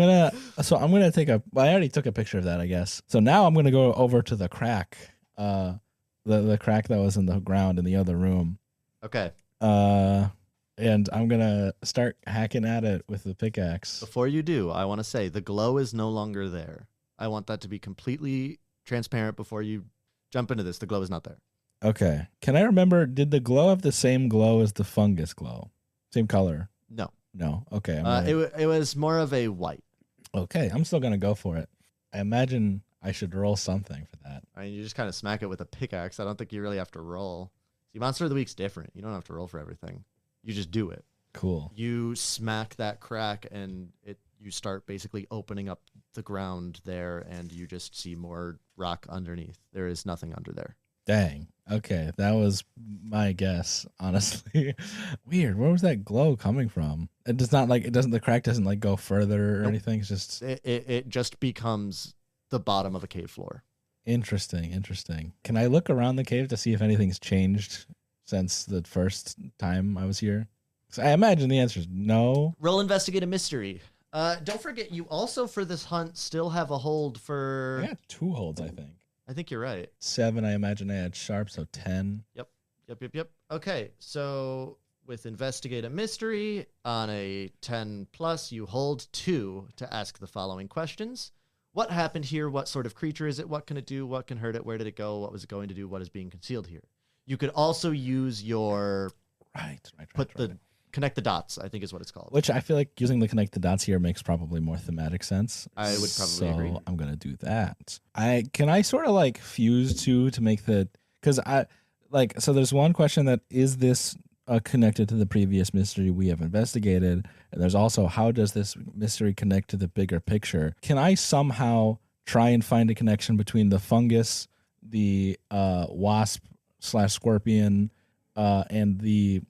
gonna take I already took a picture of that, I guess. So now I'm gonna go over to the crack, the crack that was in the ground in the other room. Okay. And I'm gonna start hacking at it with the pickaxe. Before you do, I want to say the glow is no longer there. I want that to be completely transparent before you jump into this. The glow is not there. Okay. Can I remember, did the glow have the same glow as the fungus glow? Same color? No. No. Okay. It was more of a white. Okay. I'm still gonna go for it. I imagine I should roll something for that. I mean, you just kind of smack it with a pickaxe. I don't think you really have to roll. See, Monster of the Week's different. You don't have to roll for everything. You just do it. Cool. You smack that crack, and you start basically opening up the ground there, and you just see more rock underneath. There is nothing under there. Dang. Okay, that was my guess, honestly. Weird. Where was that glow coming from? It does not the crack doesn't like go further or Nope. anything. It's just It just becomes the bottom of a cave floor. interesting. Can I look around the cave to see if anything's changed since the first time I was here? So I imagine the answer is no. Roll investigate a mystery. Don't forget, you also for this hunt still have a hold for. I got 2 holds, I think. I think you're right. 7, I imagine I had sharp, so 10. Yep. Okay, so with investigate a mystery on a 10 plus, you hold 2 to ask the following questions. What happened here? What sort of creature is it? What can it do? What can hurt it? Where did it go? What was it going to do? What is being concealed here? You could also use your Right. connect the dots, I think is what it's called. Which I feel like using the connect the dots here makes probably more thematic sense. I would probably agree. So I'm gonna do that. Can I sort of like fuse 2 to make the because so there's one question that is this connected to the previous mystery we have investigated, and there's also how does this mystery connect to the bigger picture? Can I somehow try and find a connection between the fungus, the wasp/scorpion, and the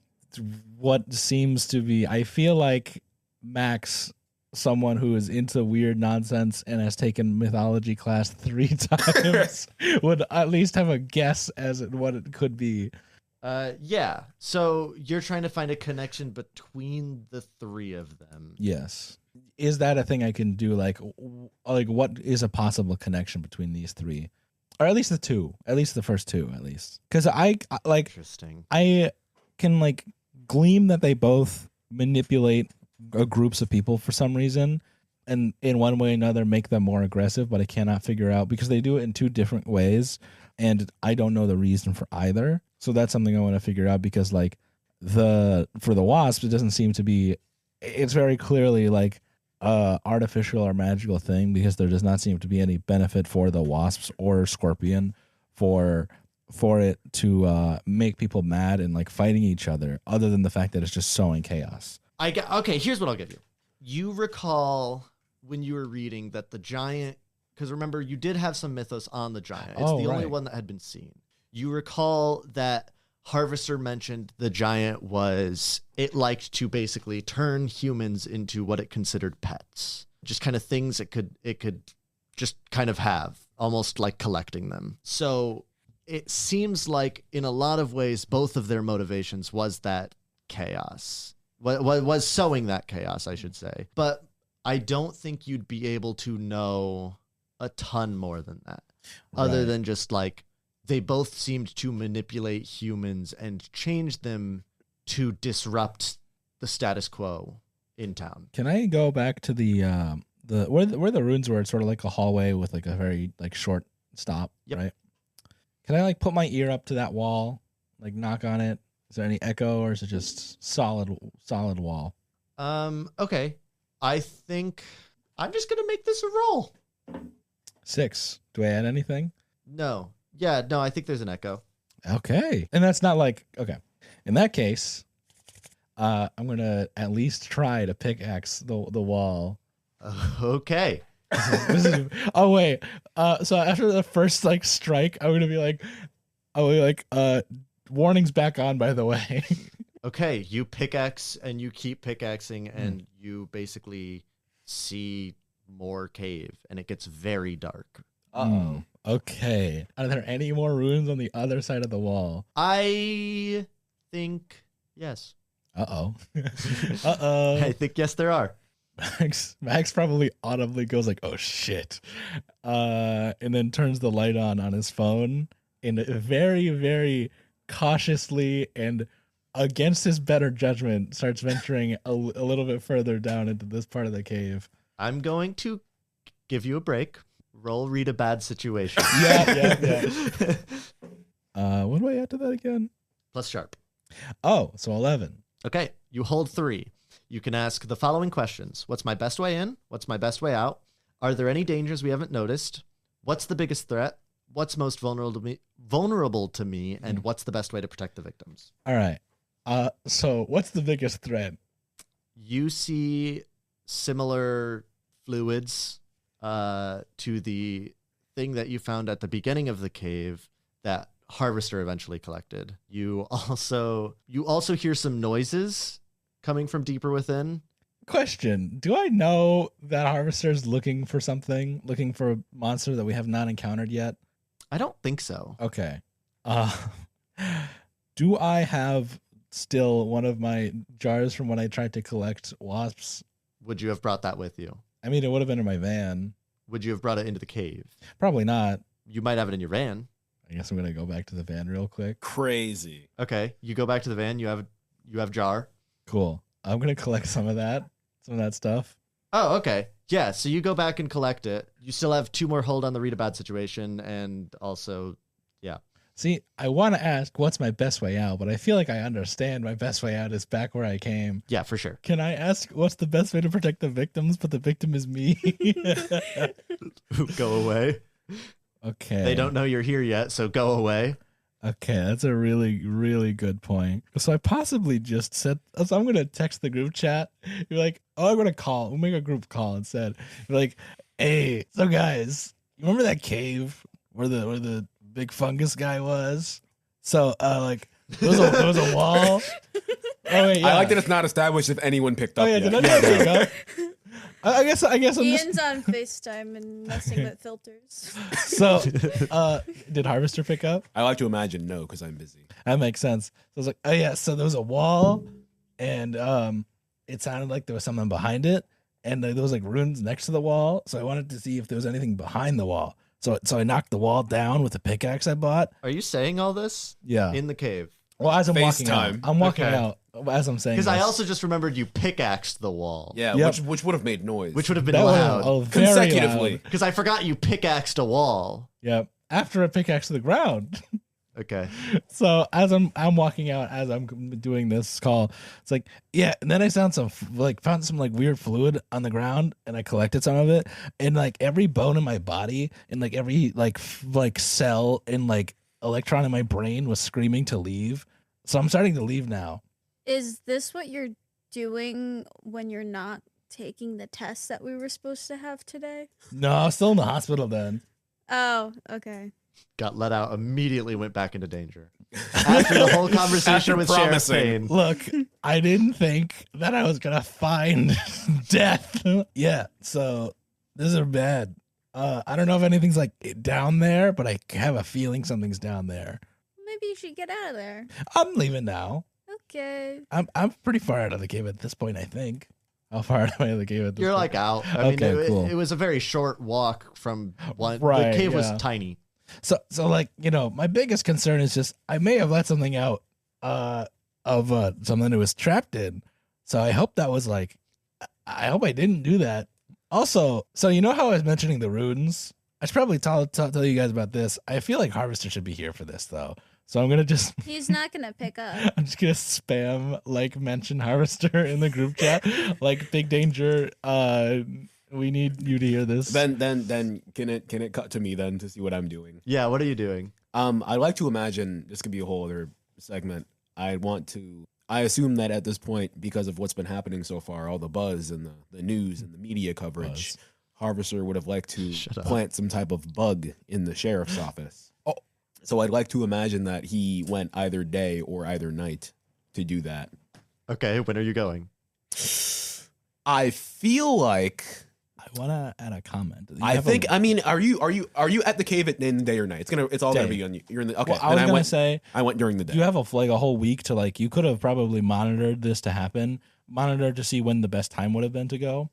what seems to be, I feel like Max, someone who is into weird nonsense and has taken mythology class 3 times, would at least have a guess as at what it could be. Yeah. So you're trying to find a connection between the 3 of them. Yes. Is that a thing I can do? Like what is a possible connection between these 3? Or at least the 2, at least the first 2, at least. Because I Interesting. I can like gleam that they both manipulate groups of people for some reason, and in one way or another make them more aggressive, but I cannot figure out because they do it in 2 different ways, and I don't know the reason for either. So that's something I want to figure out because like for the wasp, it doesn't seem to be. It's very clearly like artificial or magical thing because there does not seem to be any benefit for the wasps or scorpion for it to make people mad and like fighting each other, other than the fact that it's just sowing chaos. Okay, here's what I'll give you. You recall when you were reading that the giant, because remember, you did have some mythos on the giant. It's the only one that had been seen. You recall that Harvester mentioned the giant it liked to basically turn humans into what it considered pets. Just kind of things it could just kind of have, almost like collecting them. So it seems like in a lot of ways, both of their motivations was that chaos. Was sowing that chaos, I should say. But I don't think you'd be able to know a ton more than that. Other than just like, they both seemed to manipulate humans and change them to disrupt the status quo in town. Can I go back to the where the runes were? It's sort of like a hallway with like a very like short stop, right? Can I like put my ear up to that wall, like knock on it? Is there any echo, or is it just solid wall? Okay. I think I'm just gonna make this a roll. 6. Do I add anything? No. Yeah, no, I think there's an echo. Okay. And that's not like, okay. In that case, I'm going to at least try to pickaxe the wall. Okay. Oh, wait. So after the first like strike, I'm going to be like, warning's back on, by the way. Okay. You pickaxe and you keep pickaxing and you basically see more cave and it gets very dark. Uh-oh. Okay. Are there any more runes on the other side of the wall? I think yes. Uh-oh. Uh-oh. I think yes, there are. Max probably audibly goes like, oh shit. And then turns the light on his phone and very, very cautiously and against his better judgment starts venturing a little bit further down into this part of the cave. I'm going to give you a break. Roll read a bad situation. Yeah. What do I add to that again? Plus sharp. Oh, so 11. Okay, you hold 3. You can ask the following questions. What's my best way in? What's my best way out? Are there any dangers we haven't noticed? What's the biggest threat? what's most vulnerable to me, and what's the best way to protect the victims. All right. So what's the biggest threat? You see similar fluids to the thing that you found at the beginning of the cave that Harvester eventually collected. You also hear some noises coming from deeper within. Question: do I know that Harvester's looking for something, looking for a monster that we have not encountered yet? I don't think so. Okay. Do I have still one of my jars from when I tried to collect wasps? Would you have brought that with you? I mean, it would have been in my van. Would you have brought it into the cave? Probably not. You might have it in your van. I guess I'm gonna go back to the van real quick. Crazy. Okay, you go back to the van. You have jar. Cool. I'm gonna collect some of that stuff. Oh, okay. Yeah, so you go back and collect it. You still have 2 more hold on the read a bad situation, and also, yeah. See, I want to ask what's my best way out, but I feel like I understand my best way out is back where I came. Yeah, for sure. Can I ask what's the best way to protect the victims, but the victim is me? Go away. Okay. They don't know you're here yet, so go away. Okay, that's a really, really good point. So I possibly just said, so I'm going to text the group chat. You're like, oh, I'm going to call. We'll make a group call instead. You're like, hey, so guys, you remember that cave where the big fungus guy was? So, like, there was a wall. Oh, wait, yeah. I like that it's not established if anyone picked up. Oh, yeah, yet. did I pick up? I guess I'm just... Ian's on FaceTime and messing with filters. So, did Harvester pick up? I like to imagine no, because I'm busy. That makes sense. So I was like, oh yeah, so there was a wall, and it sounded like there was something behind it, and there was like runes next to the wall. So I wanted to see if there was anything behind the wall. So I knocked the wall down with a pickaxe I bought. Are you saying all this? Yeah. In the cave? Well, as I'm walking out, FaceTime. I'm walking Okay. out as I'm saying. Because I this. also just remembered you pickaxed the wall. Yeah, Yep. which would have made noise. Which would have been That was loud. very consecutively. loud. Because I forgot you pickaxed a wall. Yep. After a pickaxe to the ground. Okay. So as I'm walking out as I'm doing this call, it's like, yeah, and then I found some weird fluid on the ground, and I collected some of it, and like every bone in my body and like every like cell and like electron in my brain was screaming to leave. So I'm starting to leave now. Is this what you're doing when you're not taking the test that we were supposed to have today? No, I was still in the hospital then. Oh, okay. Got let out, immediately went back into danger. After the whole conversation After with promising. Sheriff Payne. Look, I didn't think that I was gonna find death. Yeah, so these are bad. I don't know if anything's like down there, but I have a feeling something's down there. Maybe you should get out of there. I'm leaving now. Okay. I'm pretty far out of the cave at this point, I think. How far out am I of the cave at this You're point? like out. I mean, Okay, cool. it was a very short walk from one. Right, the cave was yeah. tiny. So like, you know, my biggest concern is just I may have let something out of something it was trapped in. So I hope that was like, I hope I didn't do that. Also, so you know how I was mentioning the runes? I should probably tell you guys about this. I feel like Harvester should be here for this though. So I'm gonna just He's not gonna pick up. I'm just gonna spam like mention Harvester in the group chat. Like big danger. We need you to hear this. Then can it cut to me then to see what I'm doing? Yeah, what are you doing? I'd like to imagine this could be a whole other segment. I assume that at this point, because of what's been happening so far, all the buzz and the news and the media coverage, Buzz. Harvester would have liked to Shut up. plant some type of bug in the sheriff's office. So I'd like to imagine that he went either day or either night to do that. Okay, when are you going? I feel like I wanna add a comment. You I have think a- I mean, are you at the cave in the day or night? It's all gonna Day. be on you. You're in the okay. Well, I was then gonna say I went during the day. you have a whole week to like. You could have probably monitored this to happen. Monitored to see when the best time would have been to go.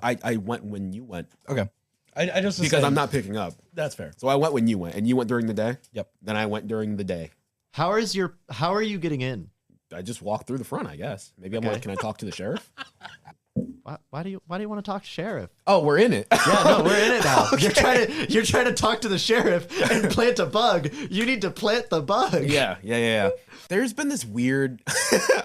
I went when you went Okay, I just was because saying- I'm not picking up. That's fair. So I went when you went, and you went during the day. Yep. Then I went during the day. How are you getting in? I just walked through the front, I guess. Maybe I'm Okay. like, can I talk to the sheriff? Why do you want to talk to Sheriff? Oh, we're in it. Yeah, no, we're in it now. Okay. You're trying to talk to the sheriff and plant a bug. You need to plant the bug. Yeah. There's been this weird.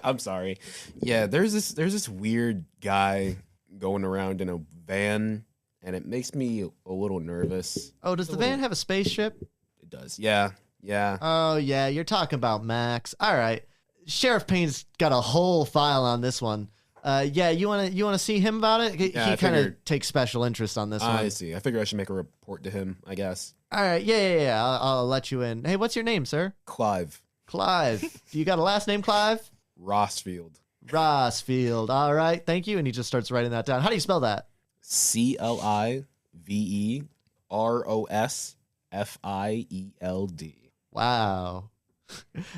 I'm sorry. Yeah, there's this weird guy going around in a van, and it makes me a little nervous. Oh, does the van have a spaceship? It does. Yeah. Yeah. Oh yeah, you're talking about Max. All right, Sheriff Payne's got a whole file on this one. Yeah, you wanna see him about it? He Yeah, I kind of figured- takes special interest on this one. I see. I figure I should make a report to him, I guess. All right, yeah. I'll let you in. Hey, what's your name, sir? Clive Clive. You got a last name, Clive? Rossfield. Rossfield. All right, thank you. And he just starts writing that down. How do you spell that? CLIVEROSFIELD. Wow.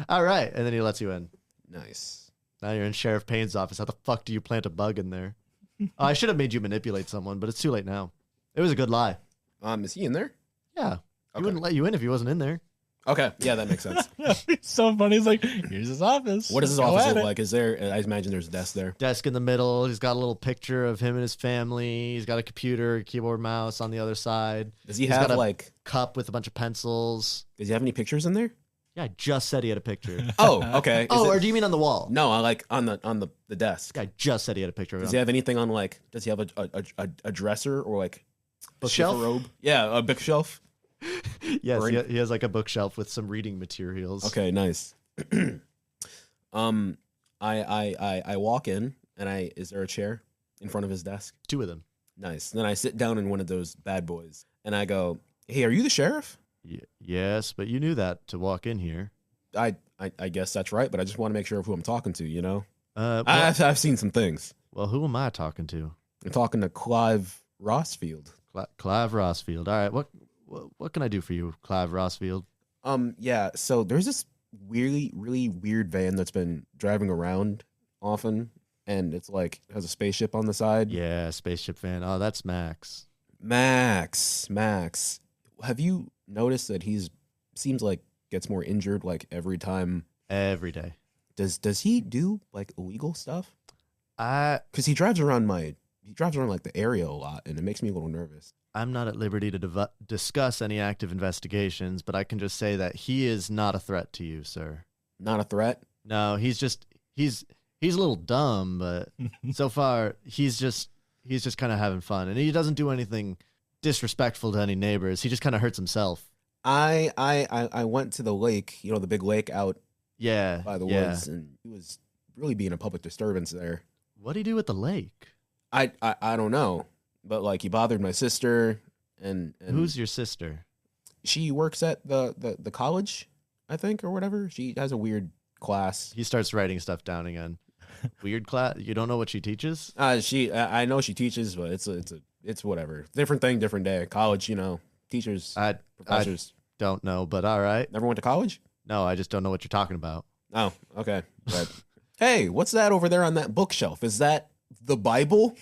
All right, and then he lets you in. Nice. Now you're in Sheriff Payne's office. How the fuck do you plant a bug in there? Oh, I should have made you manipulate someone, but it's too late now. It was a good lie. Is he in there? Yeah. He Okay. wouldn't let you in if he wasn't in there. Okay. Yeah, that makes sense. It's so funny. He's like, here's his office. What does his Go office at look it. like? Is there? I imagine there's a desk there. Desk in the middle. He's got a little picture of him and his family. He's got a computer, keyboard, mouse on the other side. Does he He's have got a- like? Cup with a bunch of pencils. Does he have any pictures in there? Yeah, I just said he had a picture. Oh, okay. Or do you mean on the wall? No, I like on the desk. I just said he had a picture of Does it. he have anything on like? Does he have a dresser or like Bookshelf? a robe? Yeah, a bookshelf. Yes, or he has like a bookshelf with some reading materials. Okay, nice. I walk in and is there a chair in front of his desk? 2 of them. Nice. Then I sit down in one of those bad boys and I go, "Hey, are you the sheriff?" Yes, but you knew that to walk in here. I guess that's right, but I just want to make sure of who I'm talking to. You know, Well, I've seen some things. well, who am I talking to? I'm talking to Clive Rossfield. Clive Rossfield. All right, what can I do for you, Clive Rossfield? Yeah. So there's this really weird van that's been driving around often, and it's like has a spaceship on the side. Yeah, spaceship fan. Oh, that's Max. Max. Have you noticed that seems like gets more injured like every time? Every day. Does he do like illegal stuff? Because He drives around like the area a lot, and it makes me a little nervous. I'm not at liberty to discuss any active investigations, but I can just say that he is not a threat to you, sir. Not a threat. No, he's a little dumb, but so far he's just kind of having fun, and he doesn't do anything disrespectful to any neighbors. He just kind of hurts himself. I went to the lake, you know, the big lake out Yeah, by the yeah. woods, and he was really being a public disturbance there. What do you do with the lake? I don't know, but like he bothered my sister, and Who's your sister? she works at the college, I think, or whatever. She has a weird class. He starts writing stuff down again. Weird class. You don't know what she teaches? I know she teaches, but it's whatever. Different thing, different day. College, you know, teachers, I professors. don't know, but all right. Never went to college? No, I just don't know what you're talking about. Oh, okay. But, hey, what's that over there on that bookshelf? Is that the Bible?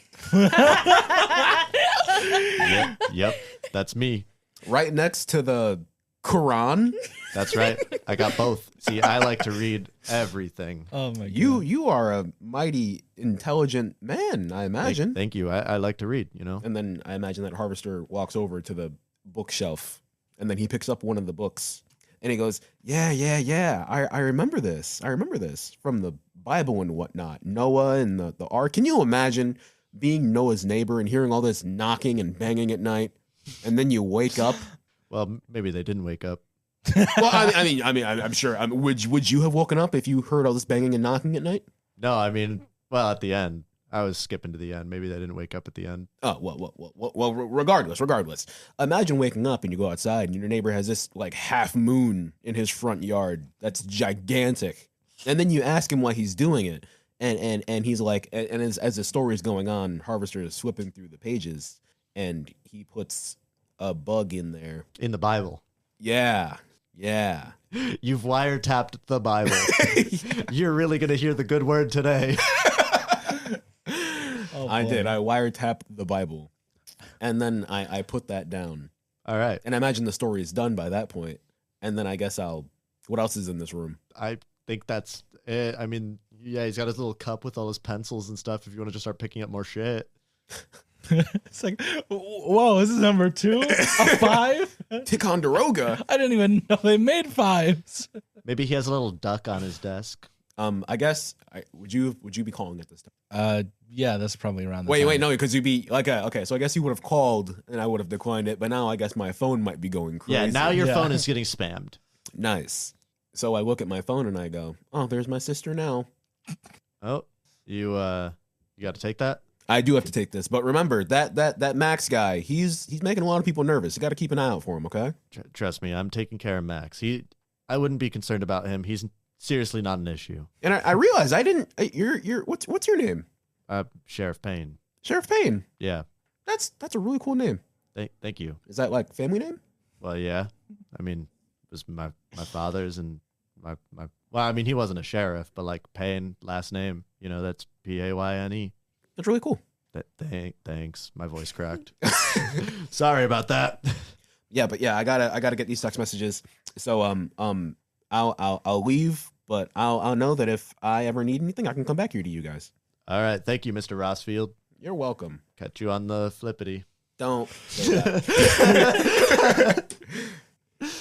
Yep, that's me. Right next to the Quran? That's right. I got both. See, I like to read everything. Oh my god. You are a mighty intelligent man, I imagine. Thank you. I like to read, you know? And then I imagine that Harvester walks over to the bookshelf, and then he picks up one of the books, and he goes, yeah. I remember this. I remember this from the Bible and whatnot. Noah and the ark. Can you imagine being Noah's neighbor and hearing all this knocking and banging at night, and then you wake up? Well, maybe they didn't wake up. Well, I'm sure. Would you have woken up if you heard all this banging and knocking at night? No, I mean, well, at the end. I was skipping to the end. Maybe they didn't wake up at the end. Oh, well, regardless. Imagine waking up and you go outside and your neighbor has this like half moon in his front yard that's gigantic. And then you ask him why he's doing it. And he's like, and as the story's going on, Harvester is flipping through the pages and he puts a bug in there. In the Bible. Yeah. You've wiretapped the Bible. You're really going to hear the good word today. Oh, I boy. did. I wiretapped the Bible. And then I put that down. All right. And I imagine the story is done by that point. And then I guess what else is in this room? I think that's it. I mean, yeah, he's got his little cup with all his pencils and stuff if you want to just start picking up more shit. It's like, whoa, this is number 2? A 5? Ticonderoga. I didn't even know they made 5s. Maybe he has a little duck on his desk. I guess would you be calling at this time? Yeah, that's probably around the Wait, time. no, because you'd be like, okay, so I guess you would have called and I would have declined it, but now I guess my phone might be going crazy. Yeah, now your Yeah. phone is getting spammed. Nice. So I look at my phone and I go, oh, there's my sister now. Oh, you got to take that? I do have to take this, but remember that Max guy, he's making a lot of people nervous. You got to keep an eye out for him, okay? Trust me, I'm taking care of Max. I wouldn't be concerned about him. He's seriously not an issue. And I realized I didn't. You're what's your name? Sheriff Payne. Sheriff Payne. Yeah. That's a really cool name. Thank you. Is that like family name? Well, yeah. I mean, it was my father's and my well, I mean, he wasn't a sheriff, but like Payne, last name, that's Payne. That's really cool. Thanks. My voice cracked. Sorry about that. Yeah, but yeah, I gotta get these text messages. So I'll leave, but I'll know that if I ever need anything, I can come back here to you guys. All right. Thank you, Mr. Rossfield. You're welcome. Catch you on the flippity. Don't say that.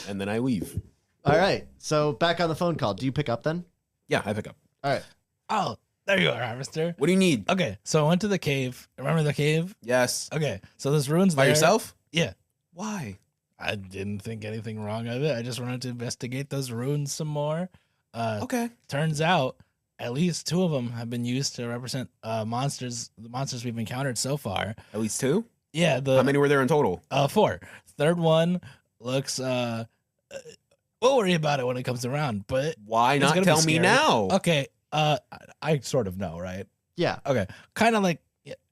And then I leave. All right. So back on the phone call. Do you pick up then? Yeah, I pick up. All right. Oh, there you are, Harvester. What do you need? Okay, so I went to the cave. Remember the cave? Yes. Okay, so this ruins By there. yourself? Yeah. Why? I didn't think anything wrong of it. I just wanted to investigate those ruins some more. Okay. Turns out at least 2 of them have been used to represent monsters. The monsters we've encountered so far. At least 2? Yeah, How many were there in total? 4. Third one looks. We'll worry about it when it comes around. But Why it's not gonna be tell me scary. now? Okay. I sort of know, right? Yeah. Okay. Kind of like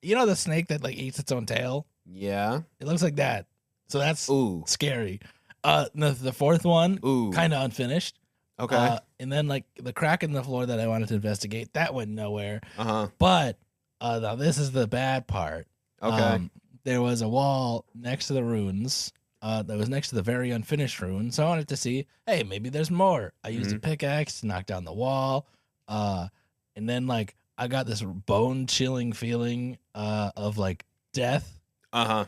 the snake that like eats its own tail. Yeah. It looks like that. So that's Ooh. scary. The fourth one, Ooh. kind of unfinished. Okay. And then like the crack in the floor that I wanted to investigate, that went nowhere. Uh-huh. But now this is the bad part. Okay. There was a wall next to the ruins that was next to the very unfinished ruin. So I wanted to see, hey, maybe there's more. I used a pickaxe to knock down the wall. And then like I got this bone chilling feeling of like death. Uh-huh.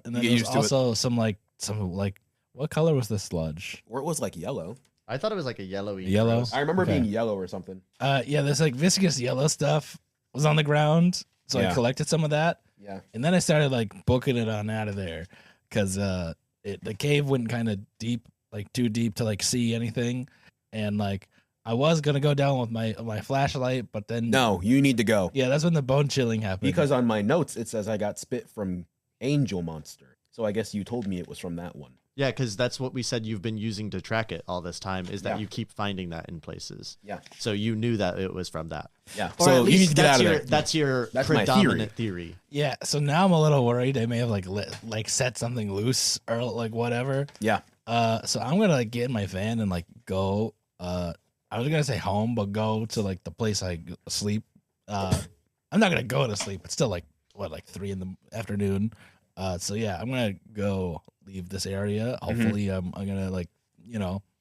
And then get there's used to it. also some what color was the sludge? Or it was like yellow. I thought it was like a yellowy. Yellow? gross- I remember Okay. being yellow or something. Yeah, this like viscous yellow stuff was on the ground. So I Yeah. collected some of that. Yeah. And then I started like booking it on out of there because the cave went kind of deep, like too deep to like see anything. And like I was gonna go down with my flashlight, but then No, you need to go. yeah, that's when the bone chilling happened. Because on my notes it says I got spit from Angel Monster. So I guess you told me it was from that one. Yeah, because that's what we said you've been using to track it all this time, is that Yeah. you keep finding that in places. Yeah. So you knew that it was from that. Yeah. Or So at you least need to get that's out of your, there. That's your That's my predominant theory. yeah, so now I'm a little worried I may have like set something loose or like whatever. Yeah. So I'm gonna like get in my van and like go. I was gonna say home, but go to like the place I sleep. I'm not gonna go to sleep. It's still like 3 in the afternoon. So yeah, I'm gonna go leave this area. Hopefully, I'm gonna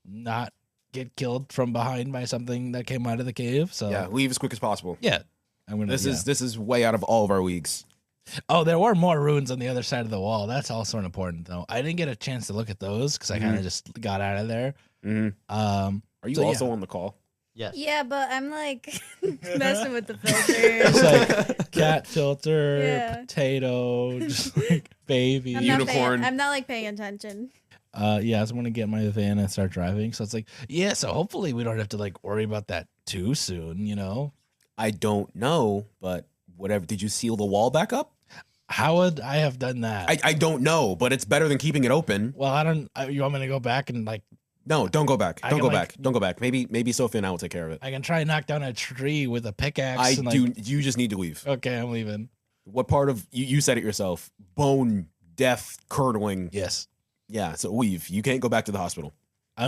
not get killed from behind by something that came out of the cave. So Yeah. Leave as quick as possible. yeah, I'm gonna. This is way out of all of our leagues. Oh, there were more ruins on the other side of the wall. That's also important, though. I didn't get a chance to look at those because I kind of just got out of there. Mhm. Are you also on the call? Yes. Yeah, but I'm like messing with the It's filters. like cat filter, Yeah. potato, just like baby. I'm Unicorn. I'm not like paying attention. Yeah, so I'm gonna get my van and start driving. So it's like, yeah. So hopefully we don't have to like worry about that too soon. You know, I don't know, but whatever. Did you seal the wall back up? how would I have done that? I don't know, but it's better than keeping it open. Well, I don't. You want me to go back and like No, don't go back. I Don't can, go like- back. Don't go back. Maybe Sophie and I will take care of it. I can try and knock down a tree with a pickaxe. I and, do. like, You just need to leave. Okay, I'm leaving. What part of you said it yourself? Bone, death, curdling. Yes. Yeah. So leave. You can't go back to the hospital.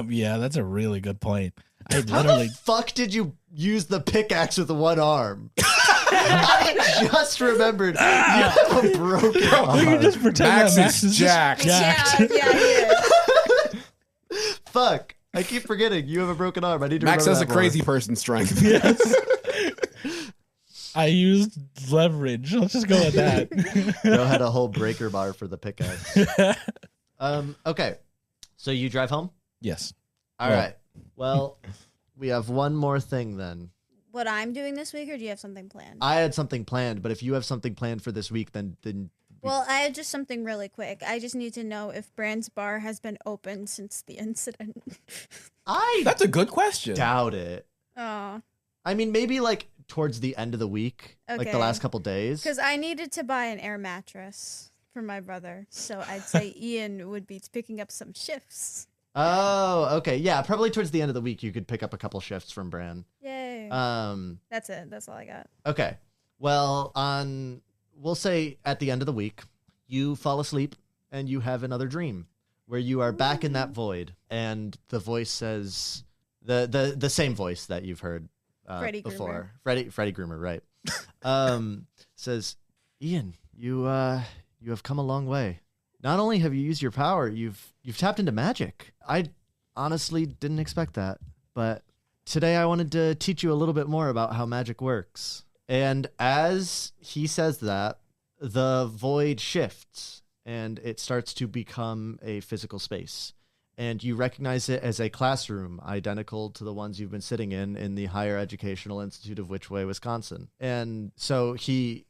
Yeah, that's a really good point. I How the literally. fuck did you use the pickaxe with one arm? I just remembered you have a broken We arm. can just pretend Max that Max is is jacked. jacked. Yeah, yeah. Fuck. I keep forgetting you have a broken arm. I need to Max remember has a that more. crazy person strength. Yes. I used leverage. Let's just go with that. Bro had a whole breaker bar for the pickaxe. Okay. So you drive home? Yes. All right. Well, we have one more thing then. what I'm doing this week, or do you have something planned? I had something planned, but if you have something planned for this week, then Well, I had just something really quick. I just need to know if Brand's bar has been open since the incident. That's a good question. doubt it. Oh, I mean, maybe like towards the end of the week, like the Okay. last couple days. because I needed to buy an air mattress for my brother, so I'd say Ian would be picking up some shifts. Oh, okay. Yeah, probably towards the end of the week, you could pick up a couple shifts from Bran. Yay! That's it. That's all I got. Okay. Well, we'll say at the end of the week, you fall asleep and you have another dream where you are back in that void, and the voice says the same voice that you've heard Freddy before. Freddy Groomer, right? Says, Ian, you have come a long way. Not only have you used your power, you've tapped into magic. I honestly didn't expect that, but today I wanted to teach you a little bit more about how magic works. And as he says that, the void shifts and it starts to become a physical space. And you recognize it as a classroom identical to the ones you've been sitting in the Higher Educational Institute of Whichway, Wisconsin. And so he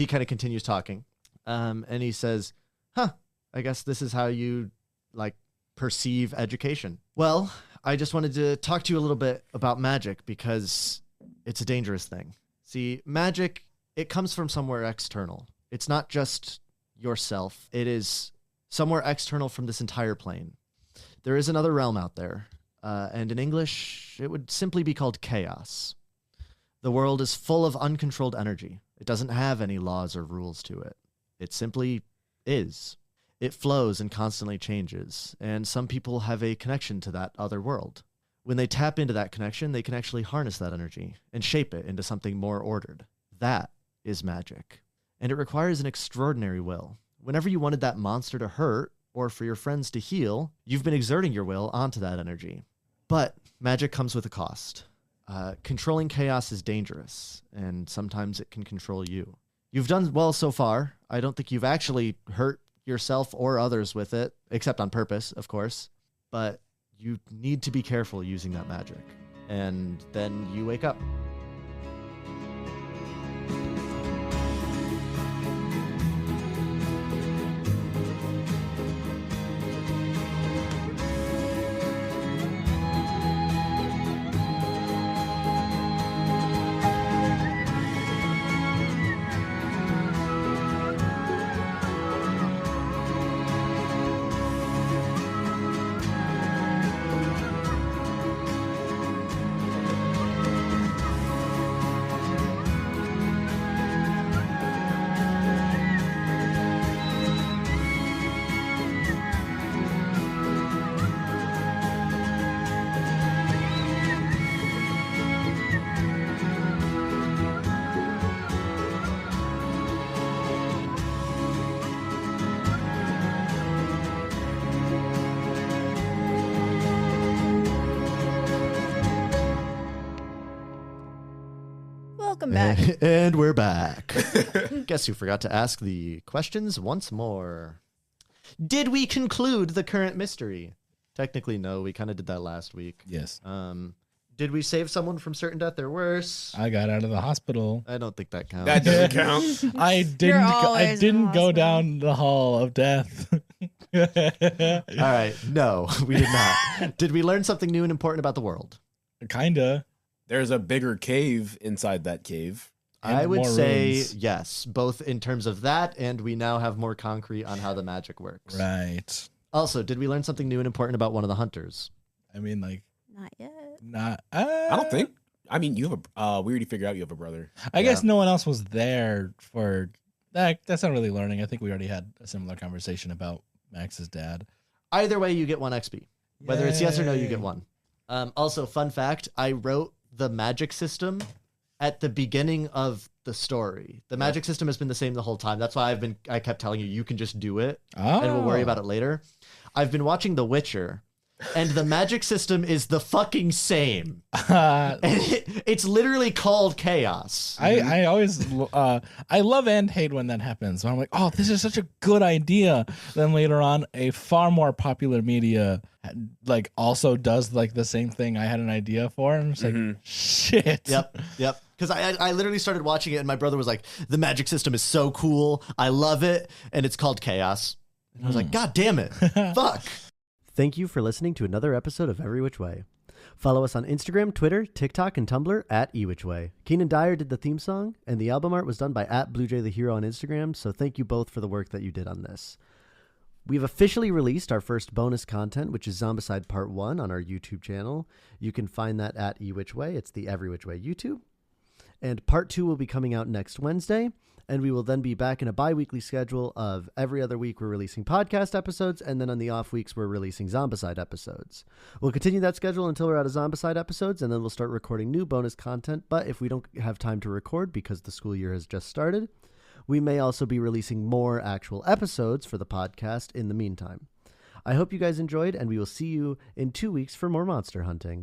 kind of continues talking, and he says, I guess this is how you like perceive education. Well, I just wanted to talk to you a little bit about magic because it's a dangerous thing. See, magic, it comes from somewhere external. It's not just yourself. It is somewhere external from this entire plane. There is another realm out there, and in English, it would simply be called chaos. The world is full of uncontrolled energy. It doesn't have any laws or rules to it. It simply is. It flows and constantly changes, and some people have a connection to that other world. When they tap into that connection, they can actually harness that energy and shape it into something more ordered. That is magic. And it requires an extraordinary will. Whenever you wanted that monster to hurt, or for your friends to heal, you've been exerting your will onto that energy. But magic comes with a cost. Controlling chaos is dangerous, and sometimes it can control you. You've done well so far. I don't think you've actually hurt yourself or others with it, except on purpose, of course. But you need to be careful using that magic. And then you wake up. Welcome back. And we're back. Guess who forgot to ask the questions once more? Did we conclude the current mystery? Technically, no. We kind of did that last week. Yes. Did we save someone from certain death or worse? I got out of the hospital. I don't think that counts. That doesn't count. I didn't. I always in didn't the go hospital. down the hall of death. All right. No, we did not. Did we learn something new and important about the world? Kinda. There's a bigger cave inside that cave. And I would more say rooms. yes, both in terms of that, and we now have more concrete on how the magic works. Right. Also, did we learn something new and important about one of the hunters? I mean, like, Not yet. not. I don't think. I mean, you have a. We already figured out you have a brother. I guess no one else was there for that. That's not really learning. I think we already had a similar conversation about Max's dad. Either way, you get 1 XP. Whether it's yes or no, you Yay. get 1. Also, fun fact, I wrote the magic system at the beginning of the story. The magic system has been the same the whole time. That's why I kept telling you can just do it, and we'll worry about it later. I've been watching The Witcher, and the magic system is the fucking same. Uh, And it's literally called chaos. I always I love and hate when that happens. When I'm like, oh, this is such a good idea. Then later on, a far more popular media like also does like the same thing I had an idea for. And I'm just like, shit. Yep. Because I literally started watching it, and my brother was like, the magic system is so cool. I love it. And it's called chaos. And I was like, God damn it. Fuck. Thank you for listening to another episode of Every Which Way. Follow us on Instagram, Twitter, TikTok, and Tumblr at @eWhичWay. Keenan Dyer did the theme song, and the album art was done by @BlueJayTheHero on Instagram, so thank you both for the work that you did on this. We've officially released our first bonus content, which is Zombicide Part 1 on our YouTube channel. You can find that at @eWhичWay. It's the Every Which Way YouTube. And Part 2 will be coming out next Wednesday, and we will then be back in a bi-weekly schedule of every other week we're releasing podcast episodes, and then on the off weeks we're releasing Zombicide episodes. We'll continue that schedule until we're out of Zombicide episodes, and then we'll start recording new bonus content, but if we don't have time to record because the school year has just started, we may also be releasing more actual episodes for the podcast in the meantime. I hope you guys enjoyed, and we will see you in 2 weeks for more monster hunting.